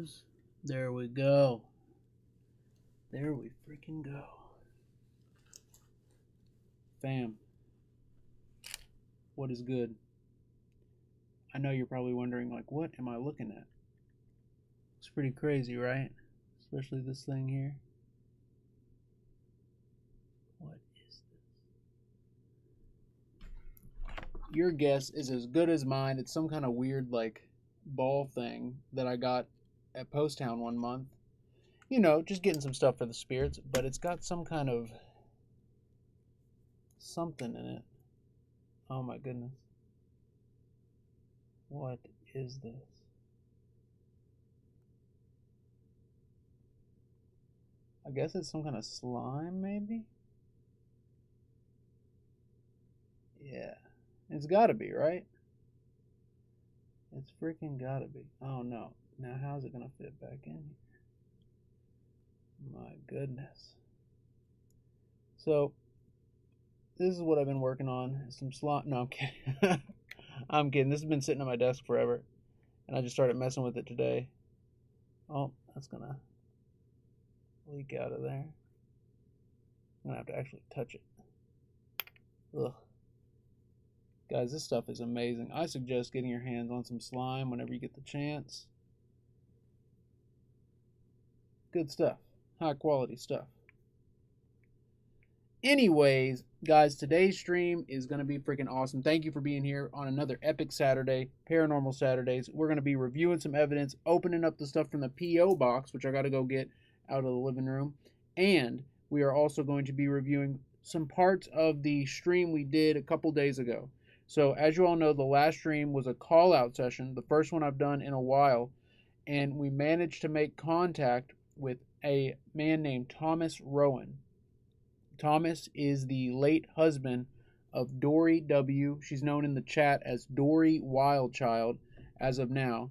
is. There we go. There we freaking go. Fam, what is good? I know you're probably wondering, like, what am I looking at? It's pretty crazy, right? Especially this thing here. What is this? Your guess is as good as mine. It's some kind of weird, like, ball thing that I got at Post Town one month. You know, just getting some stuff for the spirits, but it's got some kind of something in it. Oh my goodness. What is this? I guess it's some kind of slime, maybe? Yeah. It's gotta be, right? It's freaking gotta be. Oh no. Now how's it gonna fit back in here? My goodness. So, this is what I've been working on. Some slime. No, I'm kidding. I'm kidding. This has been sitting on my desk forever. And I just started messing with it today. Oh, that's gonna leak out of there. I'm gonna have to actually touch it. Ugh. Guys, this stuff is amazing. I suggest getting your hands on some slime whenever you get the chance. Good stuff. High quality stuff. Anyways, guys, today's stream is going to be freaking awesome. Thank you for being here on another epic Saturday, Paranormal Saturdays. We're going to be reviewing some evidence, opening up the stuff from the P.O. box, which I got to go get out of the living room. And we are also going to be reviewing some parts of the stream we did a couple days ago. So, as you all know, the last stream was a call-out session, the first one I've done in a while. And we managed to make contact with a man named Thomas Rowan. Thomas is the late husband of Dory W. She's known in the chat as Dory Wildchild as of now.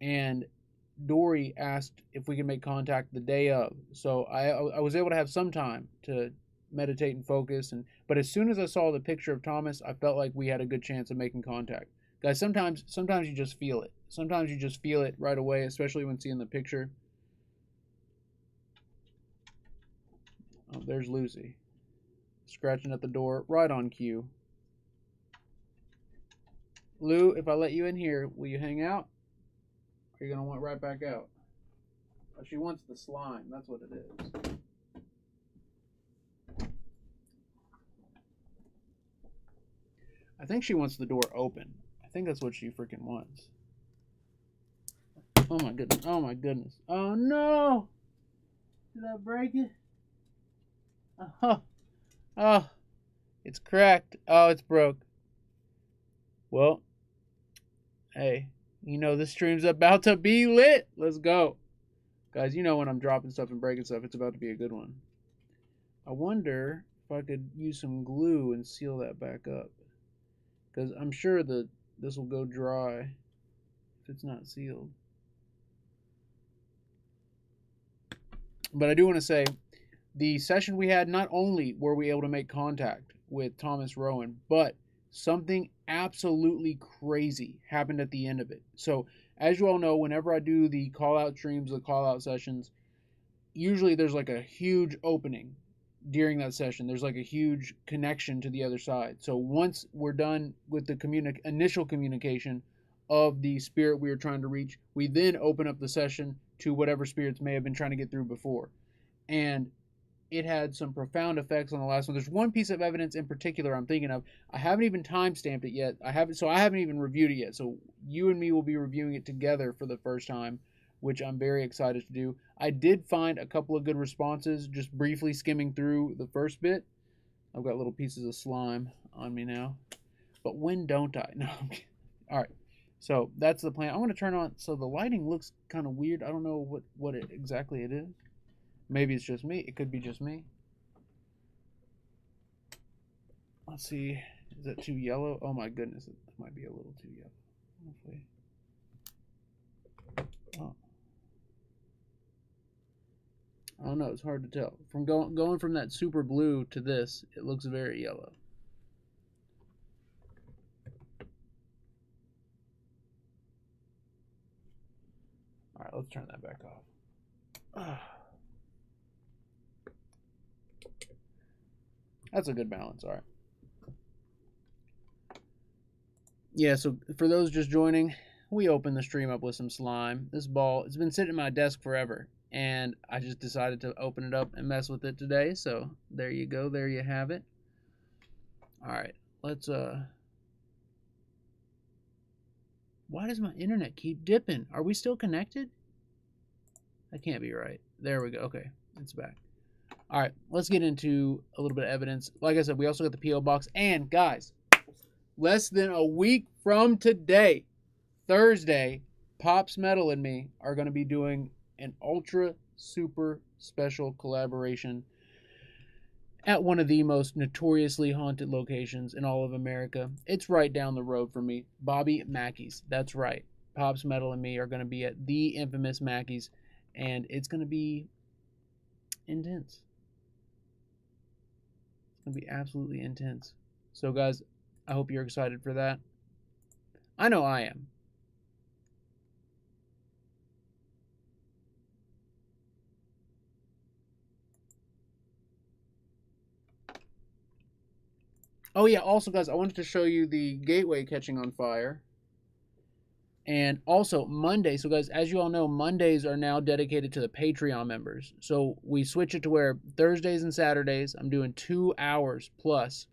And Dory asked if we could make contact the day of. So I was able to have some time to meditate and focus. But as soon as I saw the picture of Thomas, I felt like we had a good chance of making contact. Guys, sometimes you just feel it. Sometimes you just feel it right away, especially when seeing the picture. Oh, there's Lucy. Scratching at the door, right on cue. Lou, if I let you in here, will you hang out? Or are you going to want right back out? Oh, she wants the slime. That's what it is. I think she wants the door open. I think that's what she freaking wants. Oh my goodness. Oh my goodness. Oh no! Did I break it? Oh. Oh. It's cracked. Oh, it's broke. Well, hey, you know this stream's about to be lit. Let's go. Guys, you know when I'm dropping stuff and breaking stuff, it's about to be a good one. I wonder if I could use some glue and seal that back up. Because I'm sure that this will go dry if it's not sealed. But I do want to say, the session we had, not only were we able to make contact with Thomas Rowan, but something absolutely crazy happened at the end of it. So, as you all know, whenever I do the call-out streams, the call-out sessions, usually there's like a huge opening during that session. There's like a huge connection to the other side. So once we're done with the initial communication of the spirit we were trying to reach, we then open up the session to whatever spirits may have been trying to get through before. And it had some profound effects on the last one. There's one piece of evidence in particular I'm thinking of. I haven't even time-stamped it yet. I haven't even reviewed it yet. So you and me will be reviewing it together for the first time, which I'm very excited to do. I did find a couple of good responses just briefly skimming through the first bit. I've got little pieces of slime on me now. But when don't I? No. All right. So that's the plan. I'm going to turn on. So the lighting looks kind of weird. I don't know what exactly it is. Maybe it's just me. It could be just me. Let's see. Is that too yellow? Oh my goodness. It might be a little too yellow. Hopefully. Oh. I don't know. It's hard to tell. From going from that super blue to this, it looks very yellow. All right. let's turn that back off. That's a good balance. All right. Yeah, so for those just joining, we opened the stream up with some slime. This ball, it's been sitting at my desk forever, and I just decided to open it up and mess with it today. So there you go. There you have it. All right. Let's, why does my internet keep dipping? Are we still connected? That can't be right. There we go. Okay. It's back. All right. Let's get into a little bit of evidence. Like I said, we also got the P.O. box. And, guys, less than a week from today, Thursday, Pops Metal and me are going to be doing an ultra super special collaboration at one of the most notoriously haunted locations in all of America. It's right down the road from me, Bobby Mackey's. That's right. Pops Metal and me are going to be at the infamous Mackey's, and it's going to be intense. It's going to be absolutely intense. So, guys, I hope you're excited for that. I know I am. Oh, yeah, also, guys, I wanted to show you the gateway catching on fire. And also, Monday. So, guys, as you all know, Mondays are now dedicated to the Patreon members. So, we switch it to where Thursdays and Saturdays, I'm doing 2 hours plus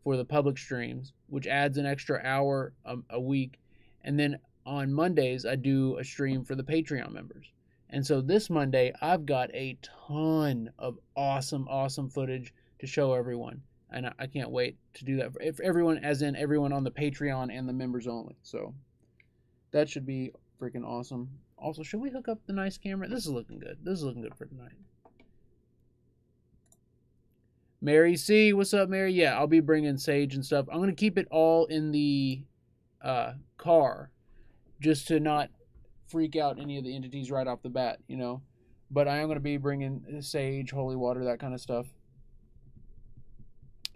for the public streams, which adds an extra hour a week. And then on Mondays, I do a stream for the Patreon members. And so this Monday, I've got a ton of awesome, awesome footage to show everyone. And I can't wait to do that for everyone, as in everyone on the Patreon and the members only. So that should be freaking awesome. Also, should we hook up the nice camera? This is looking good. This is looking good for tonight. Mary C, what's up, Mary? Yeah, I'll be bringing sage and stuff. I'm going to keep it all in the car just to not freak out any of the entities right off the bat, you know. But I am going to be bringing sage, holy water, that kind of stuff.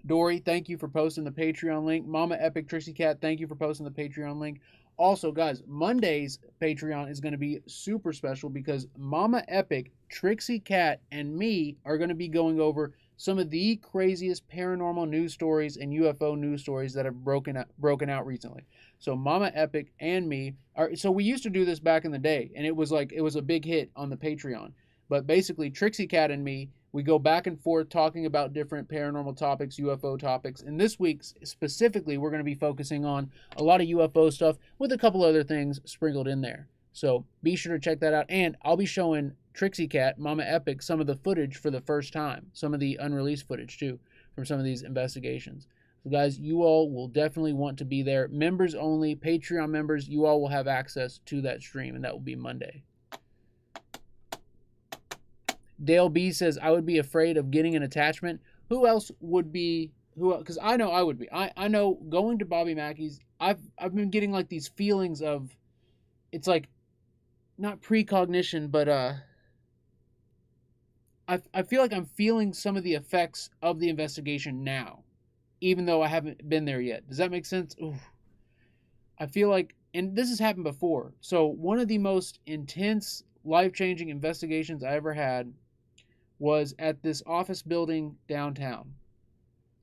Dory, thank you for posting the Patreon link. Mama Epic Trixie Cat, thank you for posting the Patreon link. Also, guys, Monday's Patreon is going to be super special because Mama Epic, Trixie Cat, and me are going to be going over some of the craziest paranormal news stories and UFO news stories that have broken out recently. So Mama Epic and me are. So we used to do this back in the day, and it was a big hit on the Patreon. But basically, Trixie Cat and me, we go back and forth talking about different paranormal topics, UFO topics. And this week, specifically, we're going to be focusing on a lot of UFO stuff with a couple other things sprinkled in there. So be sure to check that out. And I'll be showing Trixie Cat, Mama Epic, some of the footage for the first time. Some of the unreleased footage, too, from some of these investigations. So, guys, you all will definitely want to be there. Members only, Patreon members, you all will have access to that stream, and that will be Monday. Dale B says, I would be afraid of getting an attachment. Who else would be? Because I know I would be. I know going to Bobby Mackey's, I've been getting like these feelings of, it's like, not precognition, but I feel like I'm feeling some of the effects of the investigation now, even though I haven't been there yet. Does that make sense? Oof. I feel like, and this has happened before. So one of the most intense, life-changing investigations I ever had was at this office building downtown.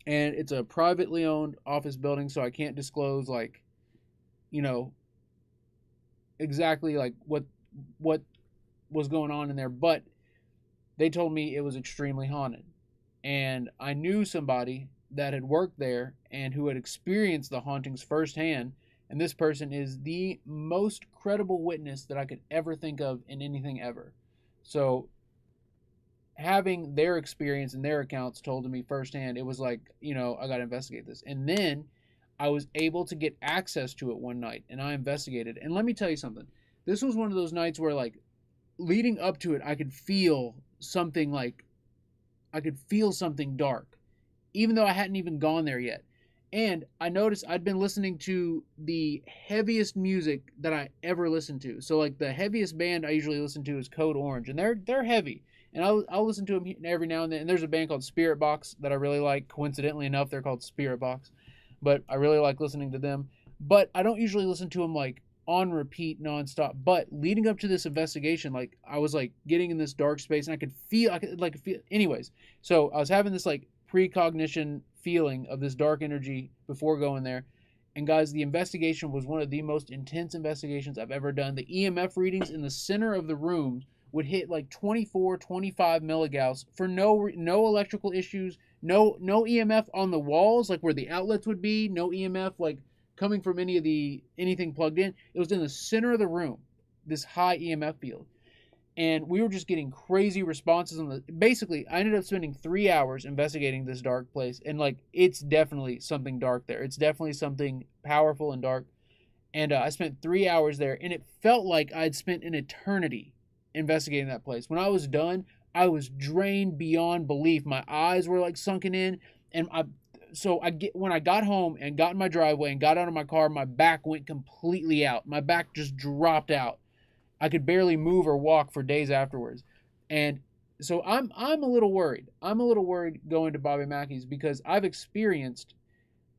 And it's a privately owned office building, so I can't disclose, like, you know, exactly like what was going on in there, but they told me it was extremely haunted. And I knew somebody that had worked there and who had experienced the hauntings firsthand, and this person is the most credible witness that I could ever think of in anything ever. So having their experience and their accounts told to me firsthand, it was like, you know, I got to investigate this. And then I was able to get access to it one night, and I investigated. And let me tell you something. This was one of those nights where, like, leading up to it, I could feel something dark, even though I hadn't even gone there yet. And I noticed I'd been listening to the heaviest music that I ever listened to. So, like, the heaviest band I usually listen to is Code Orange, and they're heavy. And I'll listen to them every now and then. And there's a band called Spirit Box that I really like. Coincidentally enough, they're called Spirit Box. But I really like listening to them. But I don't usually listen to them, like, on repeat nonstop. But leading up to this investigation, like I was like getting in this dark space, and I could like feel. Anyways, so I was having this like precognition feeling of this dark energy before going there. And guys, the investigation was one of the most intense investigations I've ever done. The EMF readings in the center of the room would hit like 24, 25 milligauss for no electrical issues, no EMF on the walls like where the outlets would be, no EMF like coming from anything plugged in. It was in the center of the room, this high EMF field. And we were just getting crazy responses on the. Basically, I ended up spending 3 hours investigating this dark place, and like it's definitely something dark there. It's definitely something powerful and dark. And I spent 3 hours there, and it felt like I'd spent an eternity investigating that place. When I was done, I was drained beyond belief. My eyes were like sunken in, and when I got home and got in my driveway and got out of my car, my back went completely out. My back just dropped out. I could barely move or walk for days afterwards. And so I'm a little worried. I'm a little worried going to Bobby Mackey's because I've experienced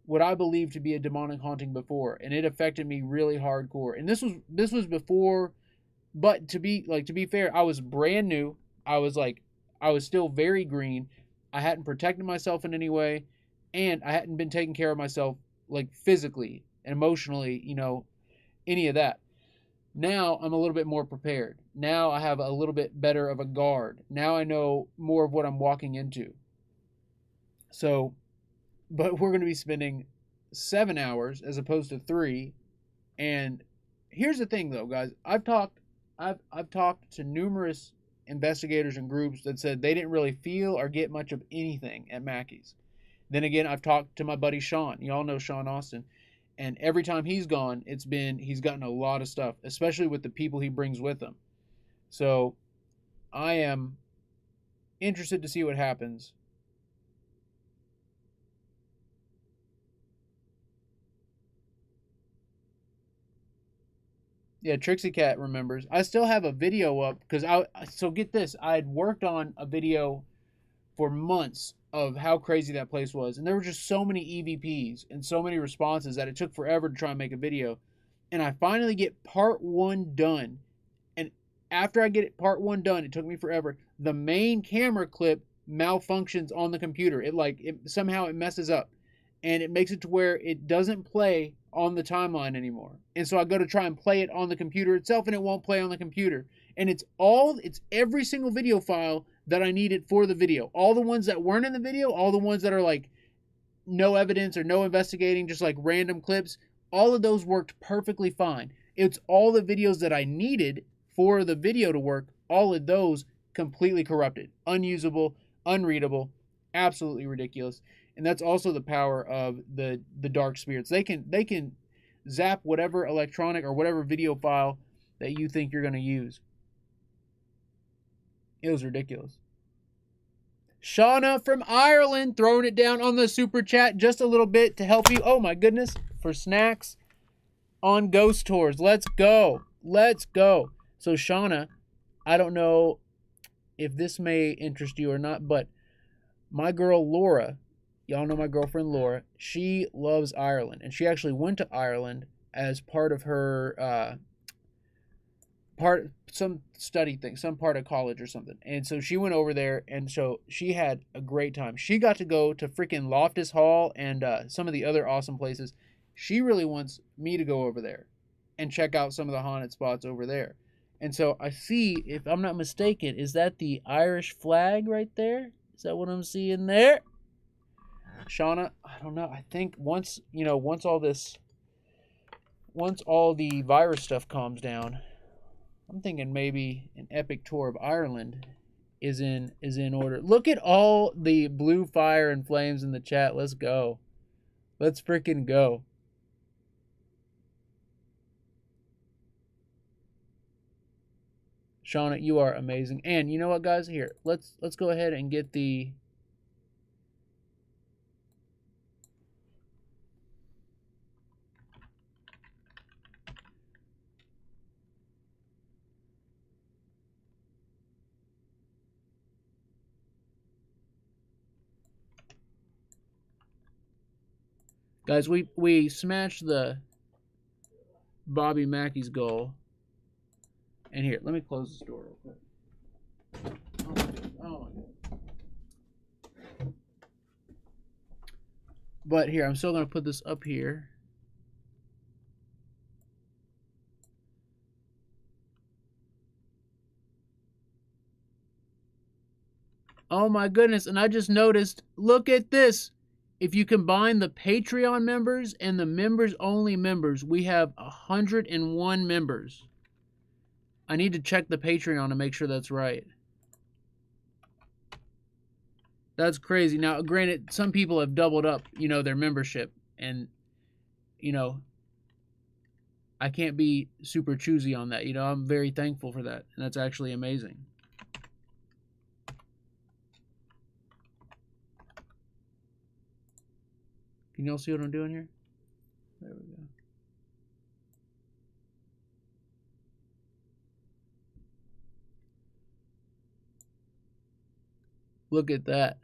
what I believe to be a demonic haunting before, and it affected me really hardcore. And this was before, but to be fair, I was brand new. I was still very green. I hadn't protected myself in any way, and I hadn't been taking care of myself like physically, emotionally, any of that. Now I'm a little bit more prepared. Now I have a little bit better of a guard. Now I know more of what I'm walking into. So, but we're going to be spending 7 hours as opposed to 3. And here's the thing, though, guys. I've talked to numerous investigators and groups that said they didn't really feel or get much of anything at Mackey's. Then again, I've talked to my buddy Sean. Y'all know Sean Austin. And every time he's gone, he's gotten a lot of stuff, especially with the people he brings with him. So I am interested to see what happens. Yeah, Trixie Cat remembers. I still have a video up because so get this, I had worked on a video for months of how crazy that place was. And there were just so many EVPs and so many responses that it took forever to try and make a video. And I finally get part 1 done. And after I get part 1 done, it took me forever. The main camera clip malfunctions on the computer. It somehow it messes up. And it makes it to where it doesn't play on the timeline anymore. And so I go to try and play it on the computer itself, and it won't play on the computer. And it's every single video file that I needed for the video. All the ones that weren't in the video, all the ones that are like no evidence or no investigating, just like random clips, all of those worked perfectly fine. It's all the videos that I needed for the video to work, all of those completely corrupted, unusable, unreadable, absolutely ridiculous. And that's also the power of the dark spirits. They can zap whatever electronic or whatever video file that you think you're going to use. It was ridiculous. Shauna from Ireland throwing it down on the super chat just a little bit to help you. Oh my goodness. For snacks on ghost tours. Let's go. Let's go. So Shauna, I don't know if this may interest you or not, but my girl Laura, y'all know my girlfriend Laura, she loves Ireland. And she actually went to Ireland as part of her some study thing, some part of college or something. And so she went over there, and so she had a great time. She got to go to freaking Loftus Hall and some of the other awesome places. She really wants me to go over there and check out some of the haunted spots over there. And so I see, if I'm not mistaken, is that the Irish flag right there? Is that what I'm seeing there? Shauna, I don't know. I think once all the virus stuff calms down, I'm thinking maybe an epic tour of Ireland is in order. Look at all the blue fire and flames in the chat. Let's go. Let's freaking go. Shauna, you are amazing. And you know what, guys? Here, let's go ahead and get the guys, we smashed the Bobby Mackey's goal. And here, let me close this door real quick. Oh my God. But here, I'm still going to put this up here. Oh my goodness, and I just noticed, look at this. If you combine the Patreon members and the members only members, we have 101 members. I need to check the Patreon to make sure that's right. That's crazy. Now, granted, some people have doubled up, their membership, and, I can't be super choosy on that. I'm very thankful for that, and that's actually amazing. Can y'all see what I'm doing here? There we go. Look at that.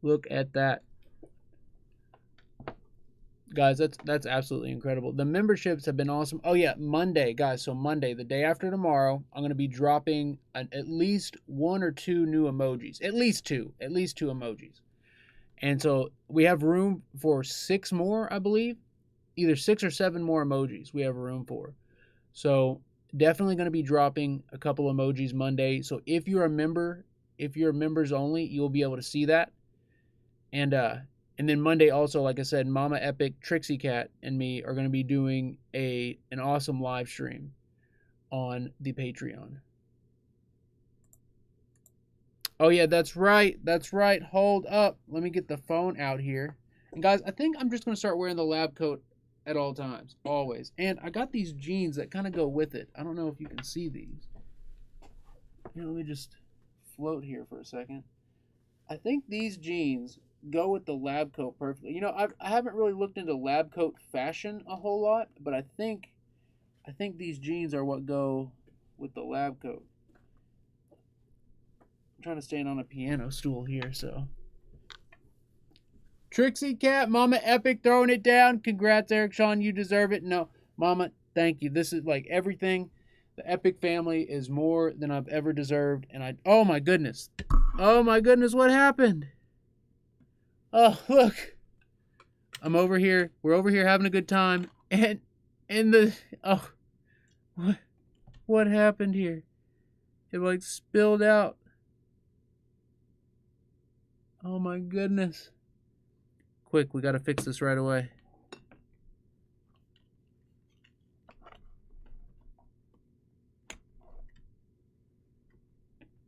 Look at that. Guys, that's absolutely incredible. The memberships have been awesome. Oh yeah, Monday, guys. So Monday, the day after tomorrow, I'm going to be dropping at least 1 or 2 new emojis. At least two emojis. And so we have room for 6 more, I believe. Either 6 or 7 more emojis we have room for. So definitely going to be dropping a couple emojis Monday. So if you're a member, if you're members only, you'll be able to see that. And then Monday also, like I said, Mama Epic, Trixie Cat, and me are going to be doing an awesome live stream on the Patreon. Oh yeah, that's right. That's right. Hold up. Let me get the phone out here. And guys, I think I'm just going to start wearing the lab coat at all times, always. And I got these jeans that kind of go with it. I don't know if you can see these. Let me just float here for a second. I think these jeans go with the lab coat perfectly. I haven't really looked into lab coat fashion a whole lot, but I think these jeans are what go with the lab coat. I'm trying to stand on a piano stool here, so. Trixie Cat, Mama Epic throwing it down. Congrats, Eric Sean, you deserve it. No, Mama, thank you. This is like everything. The Epic family is more than I've ever deserved, and oh my goodness. Oh my goodness, what happened? Oh, look. I'm over here. We're over here having a good time. And what happened here? It like spilled out. Oh my goodness. Quick, we got to fix this right away.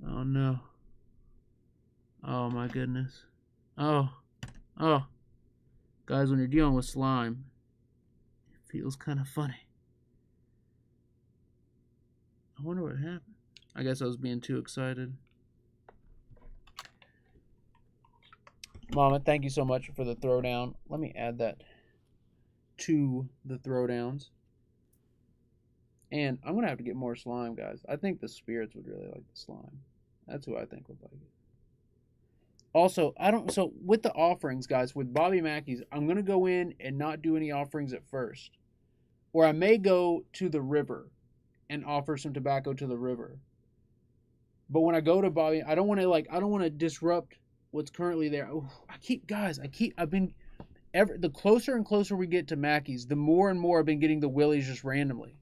Oh no. Oh my goodness. Oh. Guys, when you're dealing with slime, it feels kind of funny. I wonder what happened. I guess I was being too excited. Mama, thank you so much for the throwdown. Let me add that to the throwdowns. And I'm going to have to get more slime, guys. I think the spirits would really like the slime. That's who I think would like it. Also, so with the offerings, guys, with Bobby Mackey's, I'm going to go in and not do any offerings at first. Or I may go to the river and offer some tobacco to the river. But when I go to Bobby, I don't want to disrupt what's currently there. Oh, the closer and closer we get to Mackey's, the more and more I've been getting the willies just randomly.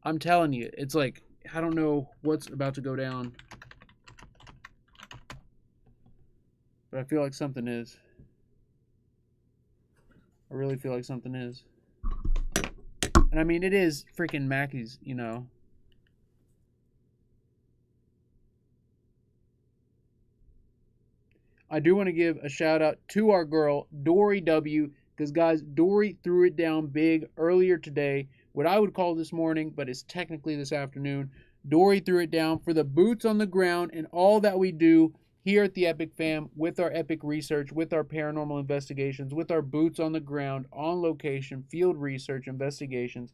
I'm telling you, it's like, I don't know what's about to go down. But I feel like something is. I really feel like something is. And I mean, it is freaking Mackey's, I do want to give a shout out to our girl, Dory W. Because, guys, Dory threw it down big earlier today. What I would call this morning, but it's technically this afternoon. Dory threw it down for the boots on the ground and all that we do here at the Epic Fam, with our epic research, with our paranormal investigations, with our boots on the ground, on location, field research, investigations,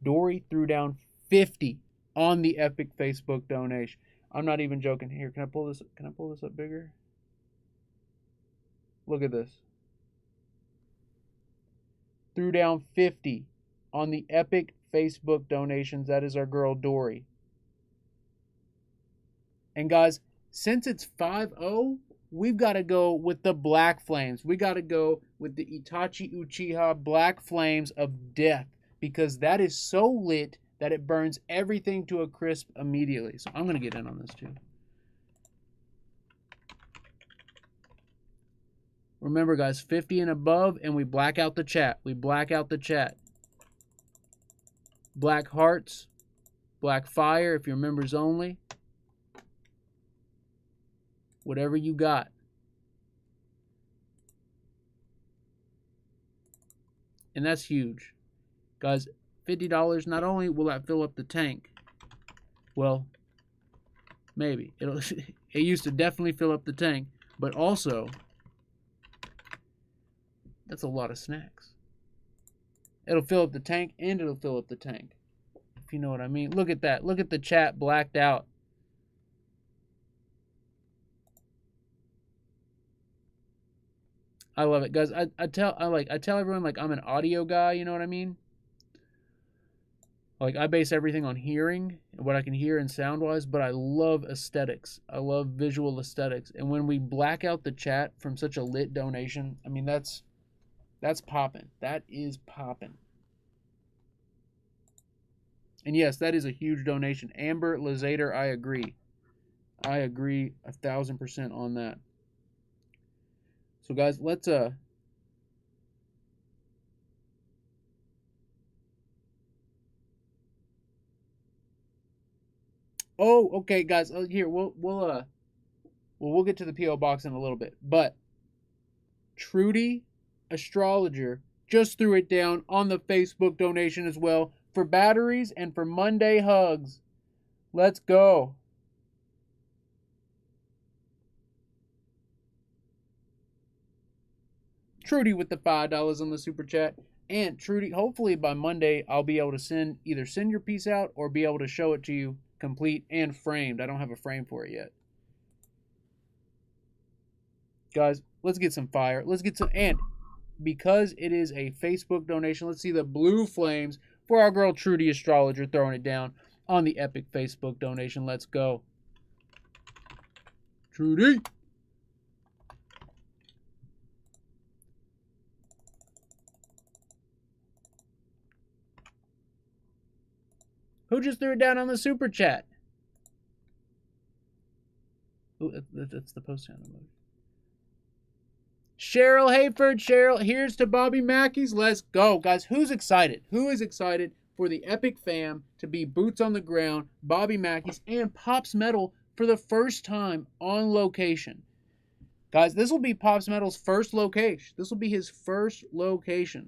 Dory threw down 50 on the epic Facebook donation. I'm not even joking. Here, can I pull this up bigger? Look at this. Threw down 50 on the epic Facebook donations. That is our girl Dory. And guys, since it's 5-0, we've got to go with the Black Flames. We got to go with the Itachi Uchiha Black Flames of Death, because that is so lit that it burns everything to a crisp immediately. So I'm going to get in on this too. Remember, guys, 50 and above, and we black out the chat. We black out the chat. Black hearts, black fire if you're members only. Whatever you got. And that's huge. Guys, $50, not only will that fill up the tank, well, maybe. It used to definitely fill up the tank, but also, that's a lot of snacks. It'll fill up the tank, and it'll fill up the tank, if you know what I mean. Look at that. Look at the chat blacked out. I love it, guys. I tell everyone, like, I'm an audio guy, you know what I mean? Like, I base everything on hearing and what I can hear and sound-wise, but I love aesthetics. I love visual aesthetics. And when we black out the chat from such a lit donation, I mean, that's popping. That is popping. And yes, that is a huge donation. Amber Lazader, I agree. I agree 1,000% on that. So guys, let's oh, okay, guys. Here, we'll get to the PO box in a little bit. But Trudy Astrologer just threw it down on the Facebook donation as well for batteries and for Monday hugs. Let's go. Trudy with the $5 on the super chat. And Trudy, hopefully by Monday I'll be able to either send your piece out or be able to show it to you complete and framed. I don't have a frame for it yet. Guys, let's get some fire. Let's get some, and because it is a Facebook donation, let's see the blue flames for our girl Trudy Astrologer throwing it down on the epic Facebook donation. Let's go. Trudy. Who just threw it down on the super chat? Ooh, that's the post sound emoji. Cheryl Hayford. Cheryl, here's to Bobby Mackey's. Let's go. Guys, who's excited? Who is excited for the Epic Fam to be boots on the ground, Bobby Mackey's, and Pops Metal for the first time on location? Guys, this will be Pops Metal's first location. This will be his first location.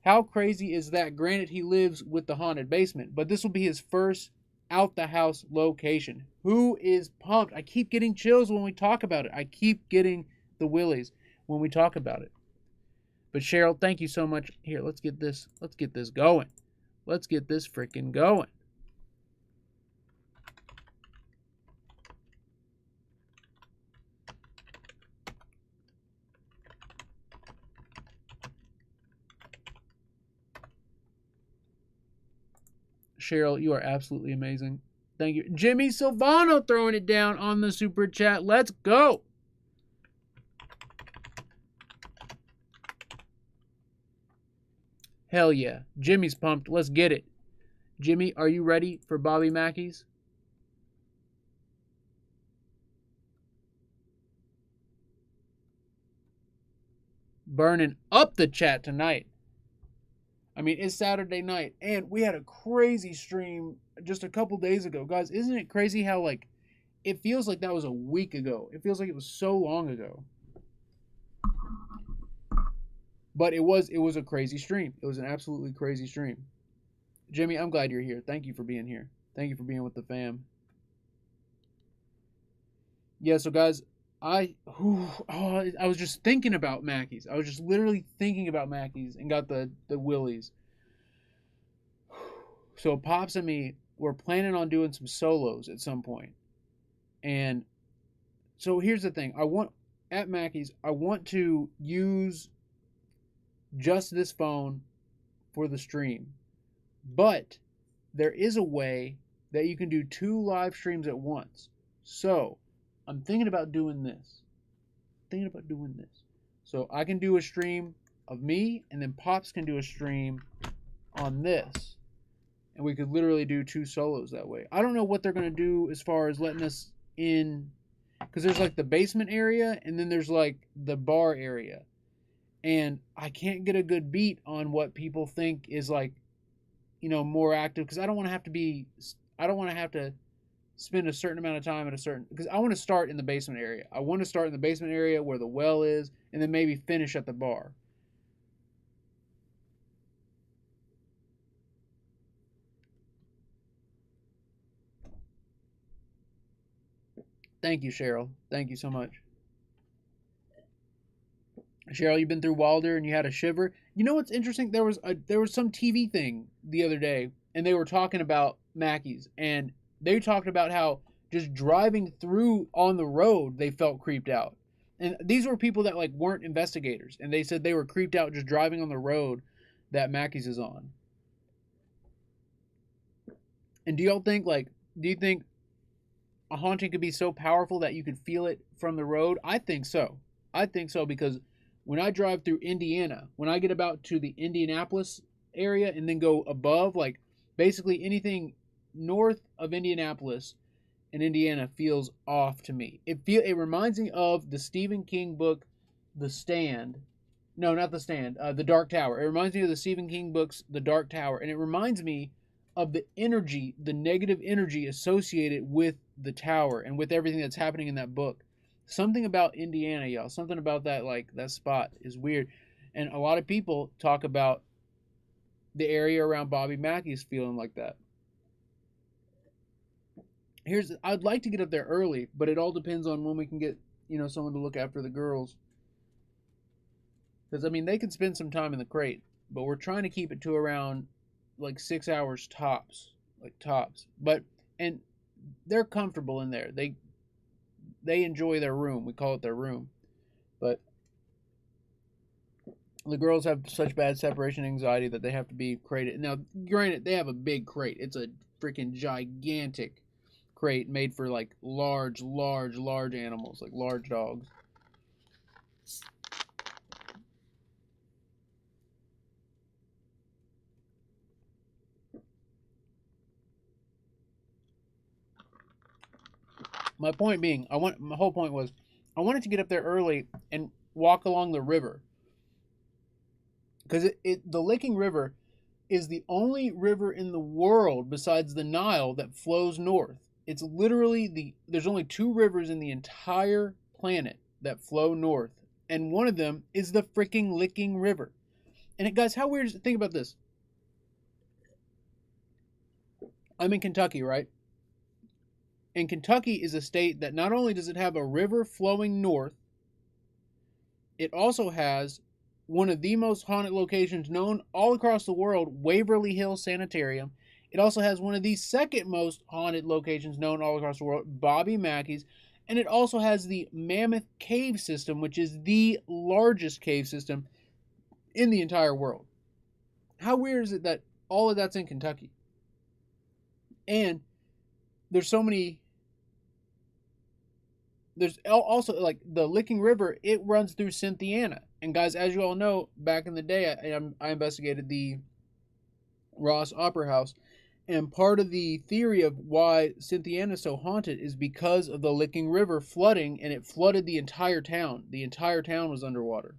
How crazy is that? Granted, he lives with the haunted basement, but this will be his first out-the-house location. Who is pumped? I keep getting chills when we talk about it. I keep getting the willies when we talk about it. But Cheryl, thank you so much. Here, let's get this going. Let's get this freaking going. Cheryl, you are absolutely amazing. Thank you. Jimmy Silvano throwing it down on the super chat. Let's go. Hell yeah. Jimmy's pumped. Let's get it. Jimmy, are you ready for Bobby Mackey's? Burning up the chat tonight. I mean, it's Saturday night, and we had a crazy stream just a couple days ago. Guys, isn't it crazy how, like, it feels like that was a week ago. It feels like it was so long ago. But it was a crazy stream. It was an absolutely crazy stream. Jimmy, I'm glad you're here. Thank you for being here. Thank you for being with the fam. Yeah, so guys, I was just thinking about Mackey's. I was just literally thinking about Mackey's and got the willies. So Pops and me were planning on doing some solos at some point. And so here's the thing. At Mackey's, I want to use just this phone for the stream. But there is a way that you can do 2 live streams at once. So I'm thinking about doing this. So I can do a stream of me, and then Pops can do a stream on this. And we could literally do 2 solos that way. I don't know what they're going to do as far as letting us in, because there's like the basement area, and then there's like the bar area. And I can't get a good beat on what people think is like, more active, because I don't want to have to spend a certain amount of time at a certain, because I want to start in the basement area. I want to start in the basement area where the well is, and then maybe finish at the bar. Thank you, Cheryl. Thank you so much. Cheryl, you've been through Wilder and you had a shiver. You know what's interesting? There was some TV thing the other day, and they were talking about Mackey's, and they talked about how just driving through on the road they felt creeped out. And these were people that like weren't investigators, and they said they were creeped out just driving on the road that Mackey's is on. And do you think a haunting could be so powerful that you could feel it from the road? I think so. I think so, because when I drive through Indiana, when I get about to the Indianapolis area and then go above, like basically anything north of Indianapolis and Indiana feels off to me. It reminds me of the Stephen King book, The Stand. No, not The Stand. The Dark Tower. It reminds me of the Stephen King books, The Dark Tower, and it reminds me of the energy, the negative energy associated with the tower and with everything that's happening in that book. Something about Indiana, y'all. Something about that spot is weird, and a lot of people talk about the area around Bobby Mackey's feeling like that. I'd like to get up there early, but it all depends on when we can get someone to look after the girls. Because I mean, they could spend some time in the crate, but we're trying to keep it to around like 6 hours tops, like tops. And they're comfortable in there. They enjoy their room. We call it their room. But the girls have such bad separation anxiety that they have to be crated. Now, granted, they have a big crate. It's a freaking gigantic crate made for like large animals, like large dogs. My whole point was I wanted to get up there early and walk along the river, because the Licking River is the only river in the world besides the Nile that flows north. It's literally there's only 2 rivers in the entire planet that flow north, and one of them is the freaking Licking River. And guys, how weird is it? Think about this. I'm in Kentucky, right? And Kentucky is a state that not only does it have a river flowing north, it also has one of the most haunted locations known all across the world, Waverly Hills Sanitarium. It also has one of the second most haunted locations known all across the world, Bobby Mackey's. And it also has the Mammoth Cave System, which is the largest cave system in the entire world. How weird is it that all of that's in Kentucky? And there's so many. There's also like the Licking River. It runs through Cynthiana, and guys, as you all know, back in the day, I investigated the Ross Opera House, and part of the theory of why Cynthiana is so haunted is because of the Licking River flooding, and it flooded the entire town. The entire town was underwater.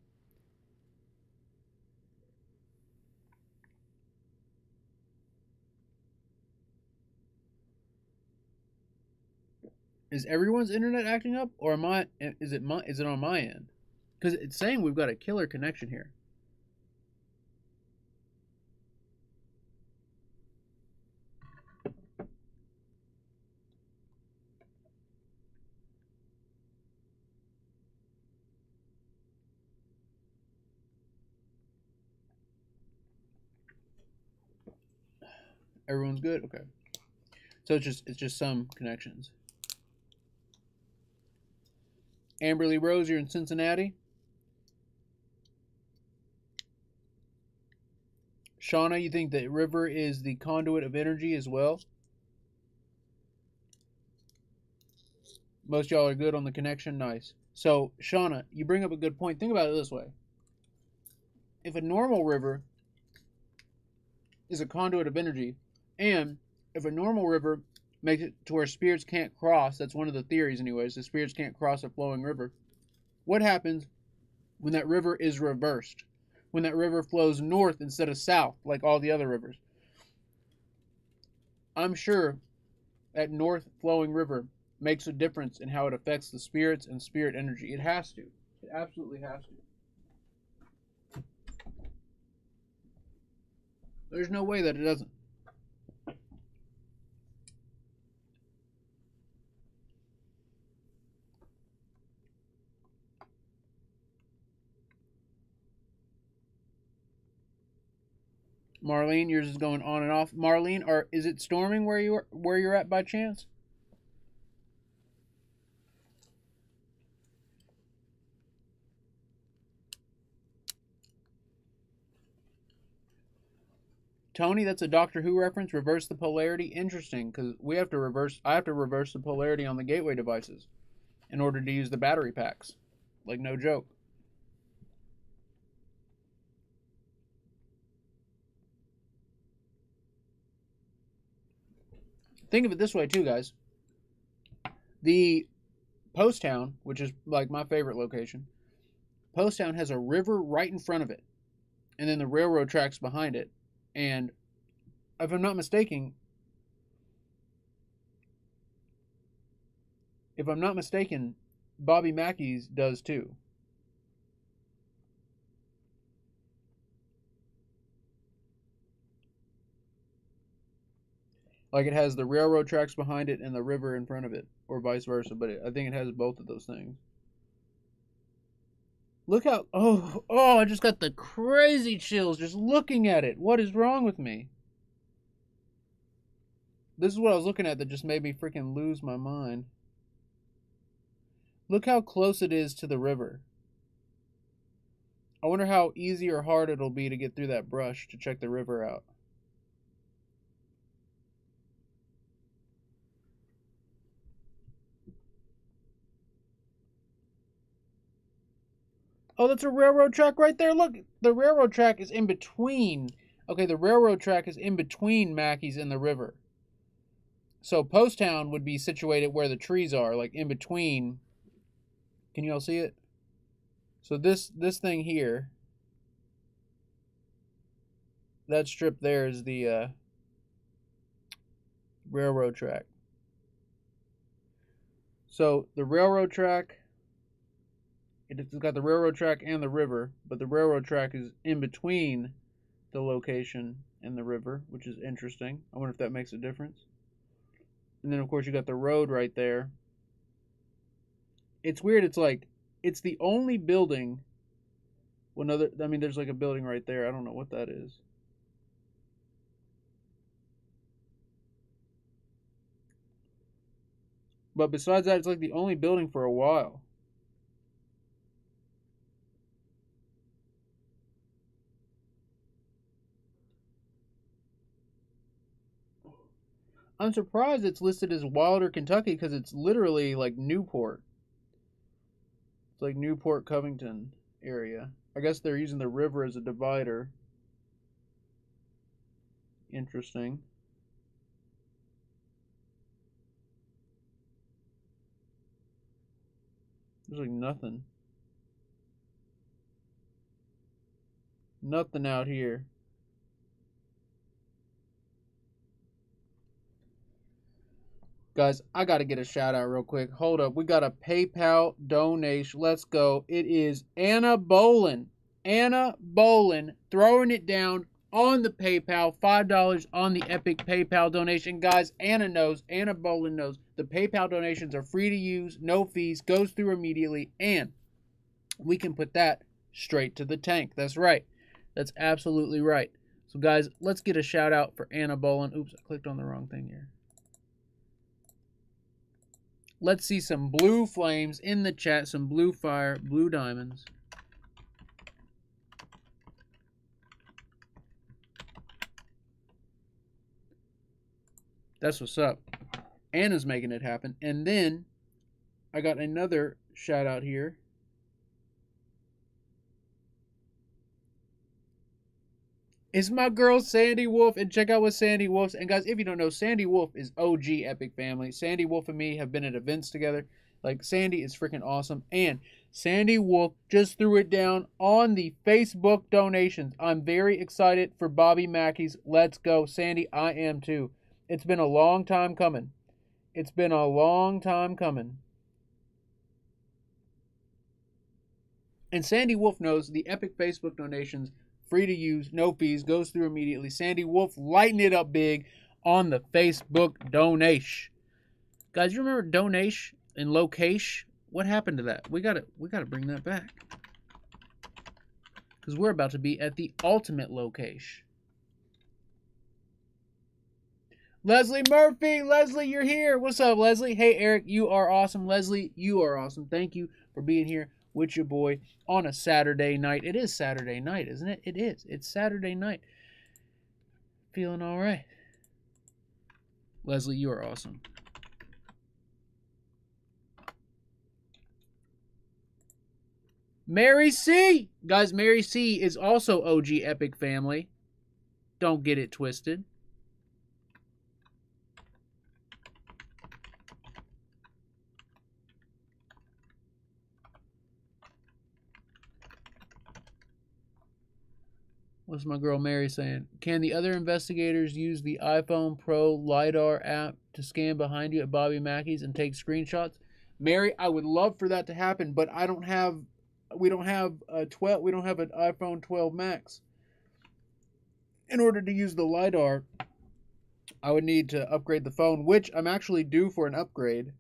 Is everyone's internet acting up, or is it on my end? Because it's saying we've got a killer connection here. Everyone's good? Okay. So it's just some connections. Amberly Rose, you're in Cincinnati. Shauna, you think the river is the conduit of energy as well? Most y'all are good on the connection. Nice. So, Shauna, you bring up a good point. Think about it this way. If a normal river is a conduit of energy, and if a normal river makes it to where spirits can't cross, that's one of the theories anyways, the spirits can't cross a flowing river, what happens when that river is reversed? When that river flows north instead of south, like all the other rivers? I'm sure that north flowing river makes a difference in how it affects the spirits and spirit energy. It has to. It absolutely has to. There's no way that it doesn't. Marlene, yours is going on and off. Marlene, is it storming where you're at by chance? Tony, that's a Doctor Who reference. Reverse the polarity. Interesting, because I have to reverse the polarity on the gateway devices in order to use the battery packs. Like, no joke. Think of it this way too, guys. The Post Town, which is like my favorite location, Post Town has a river right in front of it, and then the railroad tracks behind it. And if I'm not mistaken, Bobby Mackey's does too. Like, it has the railroad tracks behind it and the river in front of it, or vice versa. But I think it has both of those things. Look how I just got the crazy chills just looking at it. What is wrong with me? This is what I was looking at that just made me freaking lose my mind. Look how close it is to the river. I wonder how easy or hard it'll be to get through that brush to check the river out. Oh, that's a railroad track right there. Look, the railroad track is in between. Okay, the railroad track is in between Mackey's and the river. So Post Town would be situated where the trees are, like in between. Can you all see it? So this thing here, that strip there is the railroad track. So the railroad track, it's got the railroad track and the river, but the railroad track is in between the location and the river, which is interesting. I wonder if that makes a difference. And then of course you got the road right there. It's weird. It's like it's the only building. Well, there's like a building right there. I don't know what that is. But besides that, it's like the only building for a while. I'm surprised it's listed as Wilder, Kentucky, because it's literally like Newport. It's like Newport, Covington area. I guess they're using the river as a divider. Interesting. There's like nothing. Nothing out here. Guys, I got to get a shout out real quick. Hold up. We got a PayPal donation. Let's go. It is Anna Bolin. Anna Bolin throwing it down on the PayPal. $5 on the Epic PayPal donation. Guys, Anna Bolin knows. The PayPal donations are free to use, no fees, goes through immediately, and we can put that straight to the tank. That's right. That's absolutely right. So, guys, let's get a shout out for Anna Bolin. Oops, I clicked on the wrong thing here. Let's see some blue flames in the chat, some blue fire, blue diamonds. That's what's up. Anna's making it happen. And then I got another shout out here. It's my girl Sandy Wolf, and check out what Sandy Wolf's. And guys, if you don't know, Sandy Wolf is OG Epic Family. Sandy Wolf and me have been at events together. Like, Sandy is freaking awesome. And Sandy Wolf just threw it down on the Facebook donations. I'm very excited for Bobby Mackey's. Let's go. Sandy, I am too. It's been a long time coming. It's been a long time coming. And Sandy Wolf knows the Epic Facebook donations, free to use, no fees, goes through immediately. Sandy Wolf lighting it up big on the Facebook donation. Guys, you remember donation and location? What happened to that? We gotta bring that back. Because we're about to be at the ultimate location. Leslie Murphy! Leslie, you're here! What's up, Leslie? Hey, Eric, you are awesome. Leslie, you are awesome. Thank you for being here with your boy on a Saturday night. It is Saturday night, isn't it? It is. It's Saturday night. Feeling all right. Leslie, you are awesome. Mary C! Guys, Mary C is also OG Epic Family. Don't get it twisted. What's my girl Mary saying? Can the other investigators use the iPhone Pro LiDAR app to scan behind you at Bobby Mackey's and take screenshots? Mary, I would love for that to happen, but we don't have an iPhone 12 Max. In order to use the LiDAR, I would need to upgrade the phone, which I'm actually due for an upgrade.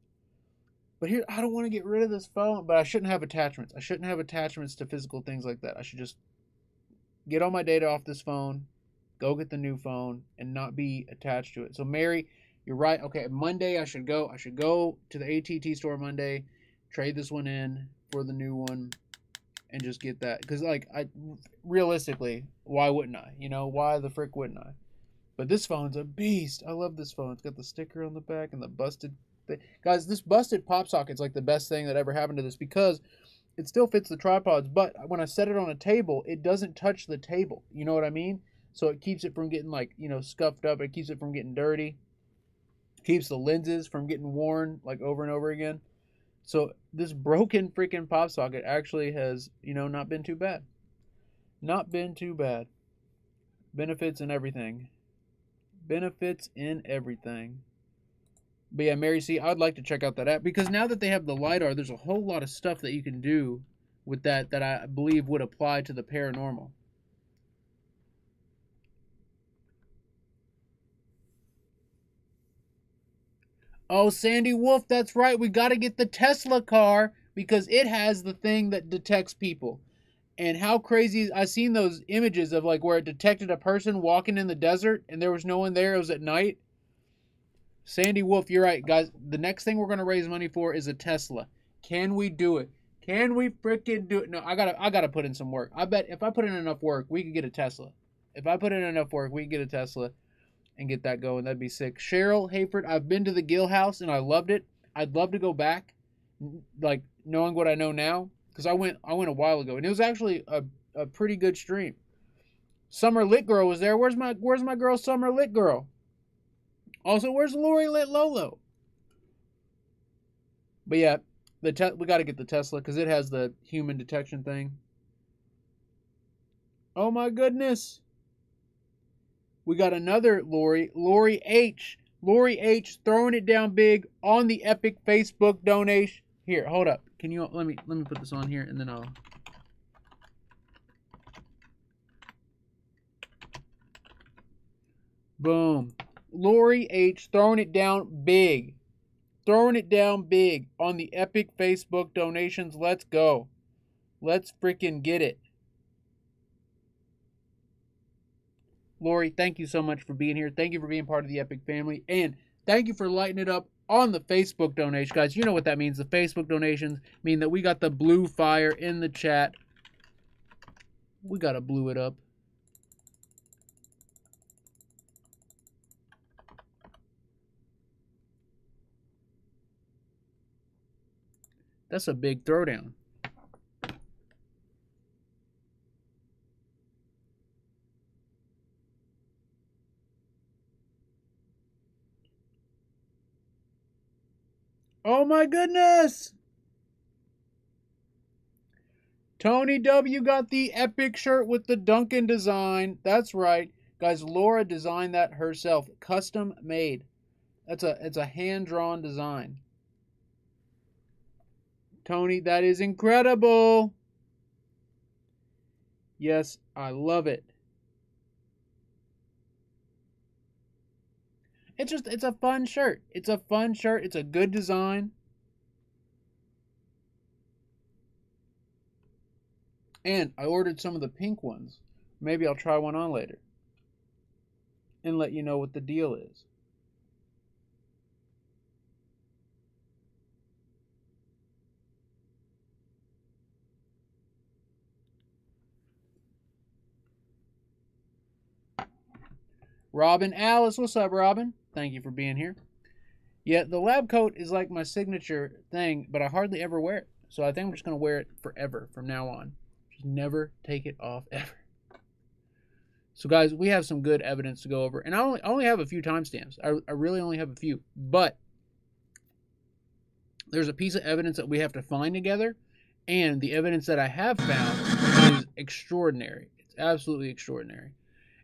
But here, I don't want to get rid of this phone, but I shouldn't have attachments. I shouldn't have attachments to physical things like that. I should just get all my data off this phone, go get the new phone, and not be attached to it. So, Mary, you're right. Okay, Monday I should go to the AT&T store Monday, trade this one in for the new one, and just get that. Because, like, realistically, why wouldn't I? You know, why the frick wouldn't I? But this phone's a beast. I love this phone. It's got the sticker on the back and the busted thing. Guys, this busted pop socket's like the best thing that ever happened to this, because it still fits the tripods, but when I set it on a table, it doesn't touch the table. You know what I mean? So it keeps it from getting, like, you know, scuffed up. It keeps it from getting dirty. Keeps the lenses from getting worn, like, over and over again. So this broken freaking pop socket actually has, you know, not been too bad. Not been too bad. Benefits in everything. Benefits in everything. But yeah, Mary C, I'd like to check out that app, because now that they have the LiDAR, there's a whole lot of stuff that you can do with that I believe would apply to the paranormal. Oh, Sandy Wolf, that's right. We got to get the Tesla car, because it has the thing that detects people. And how crazy, I've seen those images of, like, where it detected a person walking in the desert and there was no one there. It was at night. Sandy Wolf, you're right, guys. The next thing we're going to raise money for is a Tesla. Can we do it? Can we freaking do it? No, I gotta put in some work. I bet if I put in enough work, we could get a Tesla. If I put in enough work, we could get a Tesla and get that going. That'd be sick. Cheryl Hayford, I've been to the Gill House and I loved it. I'd love to go back, like, knowing what I know now, because I went a while ago and it was actually a pretty good stream. Summer Lit Girl was there. Where's my girl Summer Lit Girl? Also, where's Lori Lit Lolo? But yeah, we got to get the Tesla because it has the human detection thing. Oh my goodness. We got another Lori H. Lori H throwing it down big on the Epic Facebook donation. Here, hold up. Can you let me put this on here and then I'll. Boom. Lori H throwing it down big. Throwing it down big on the Epic Facebook donations. Let's go. Let's freaking get it. Lori, thank you so much for being here. Thank you for being part of the Epic family. And thank you for lighting it up on the Facebook donation. Guys, you know what that means. The Facebook donations mean that we got the blue fire in the chat. We got to blue it up. That's a big throwdown. Oh my goodness! Tony W got the epic shirt with the Duncan design. That's right. Guys, Laura designed that herself. Custom made. It's a hand-drawn design. Tony, that is incredible. Yes, I love it. It's a fun shirt. It's a fun shirt. It's a good design. And I ordered some of the pink ones. Maybe I'll try one on later and let you know what the deal is. Robin Alice, what's up, Robin? Thank you for being here. Yeah, the lab coat is like my signature thing, but I hardly ever wear it. So I think I'm just going to wear it forever from now on. Just never take it off ever. So guys, we have some good evidence to go over. And I only have a few timestamps. I really only have a few. But there's a piece of evidence that we have to find together. And the evidence that I have found is extraordinary. It's absolutely extraordinary.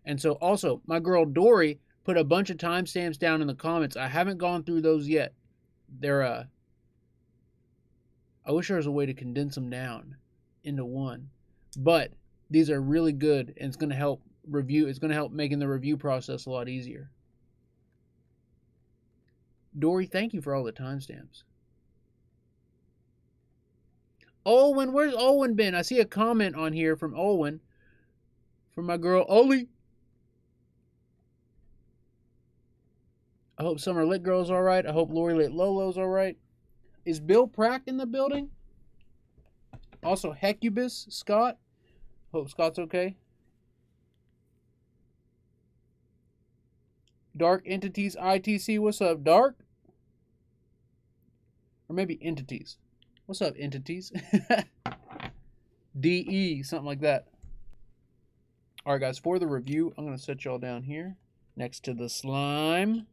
And so also, my girl Dory put a bunch of timestamps down in the comments. I haven't gone through those yet. They're I wish there was a way to condense them down into one. But these are really good, and it's going to help review. It's going to help making the review process a lot easier. Dory, thank you for all the timestamps. Olwen, where's Olwen been? I see a comment on here from Olwen. From my girl Oli. I hope Summer Lit Girl's alright. I hope Lori Lit Lolo's alright. Is Bill Prack in the building? Also, Hecubus, Scott. Hope Scott's okay. Dark Entities ITC, what's up, Dark? Or maybe Entities. What's up, Entities? DE, something like that. Alright, guys, for the review, I'm going to set y'all down here next to the slime.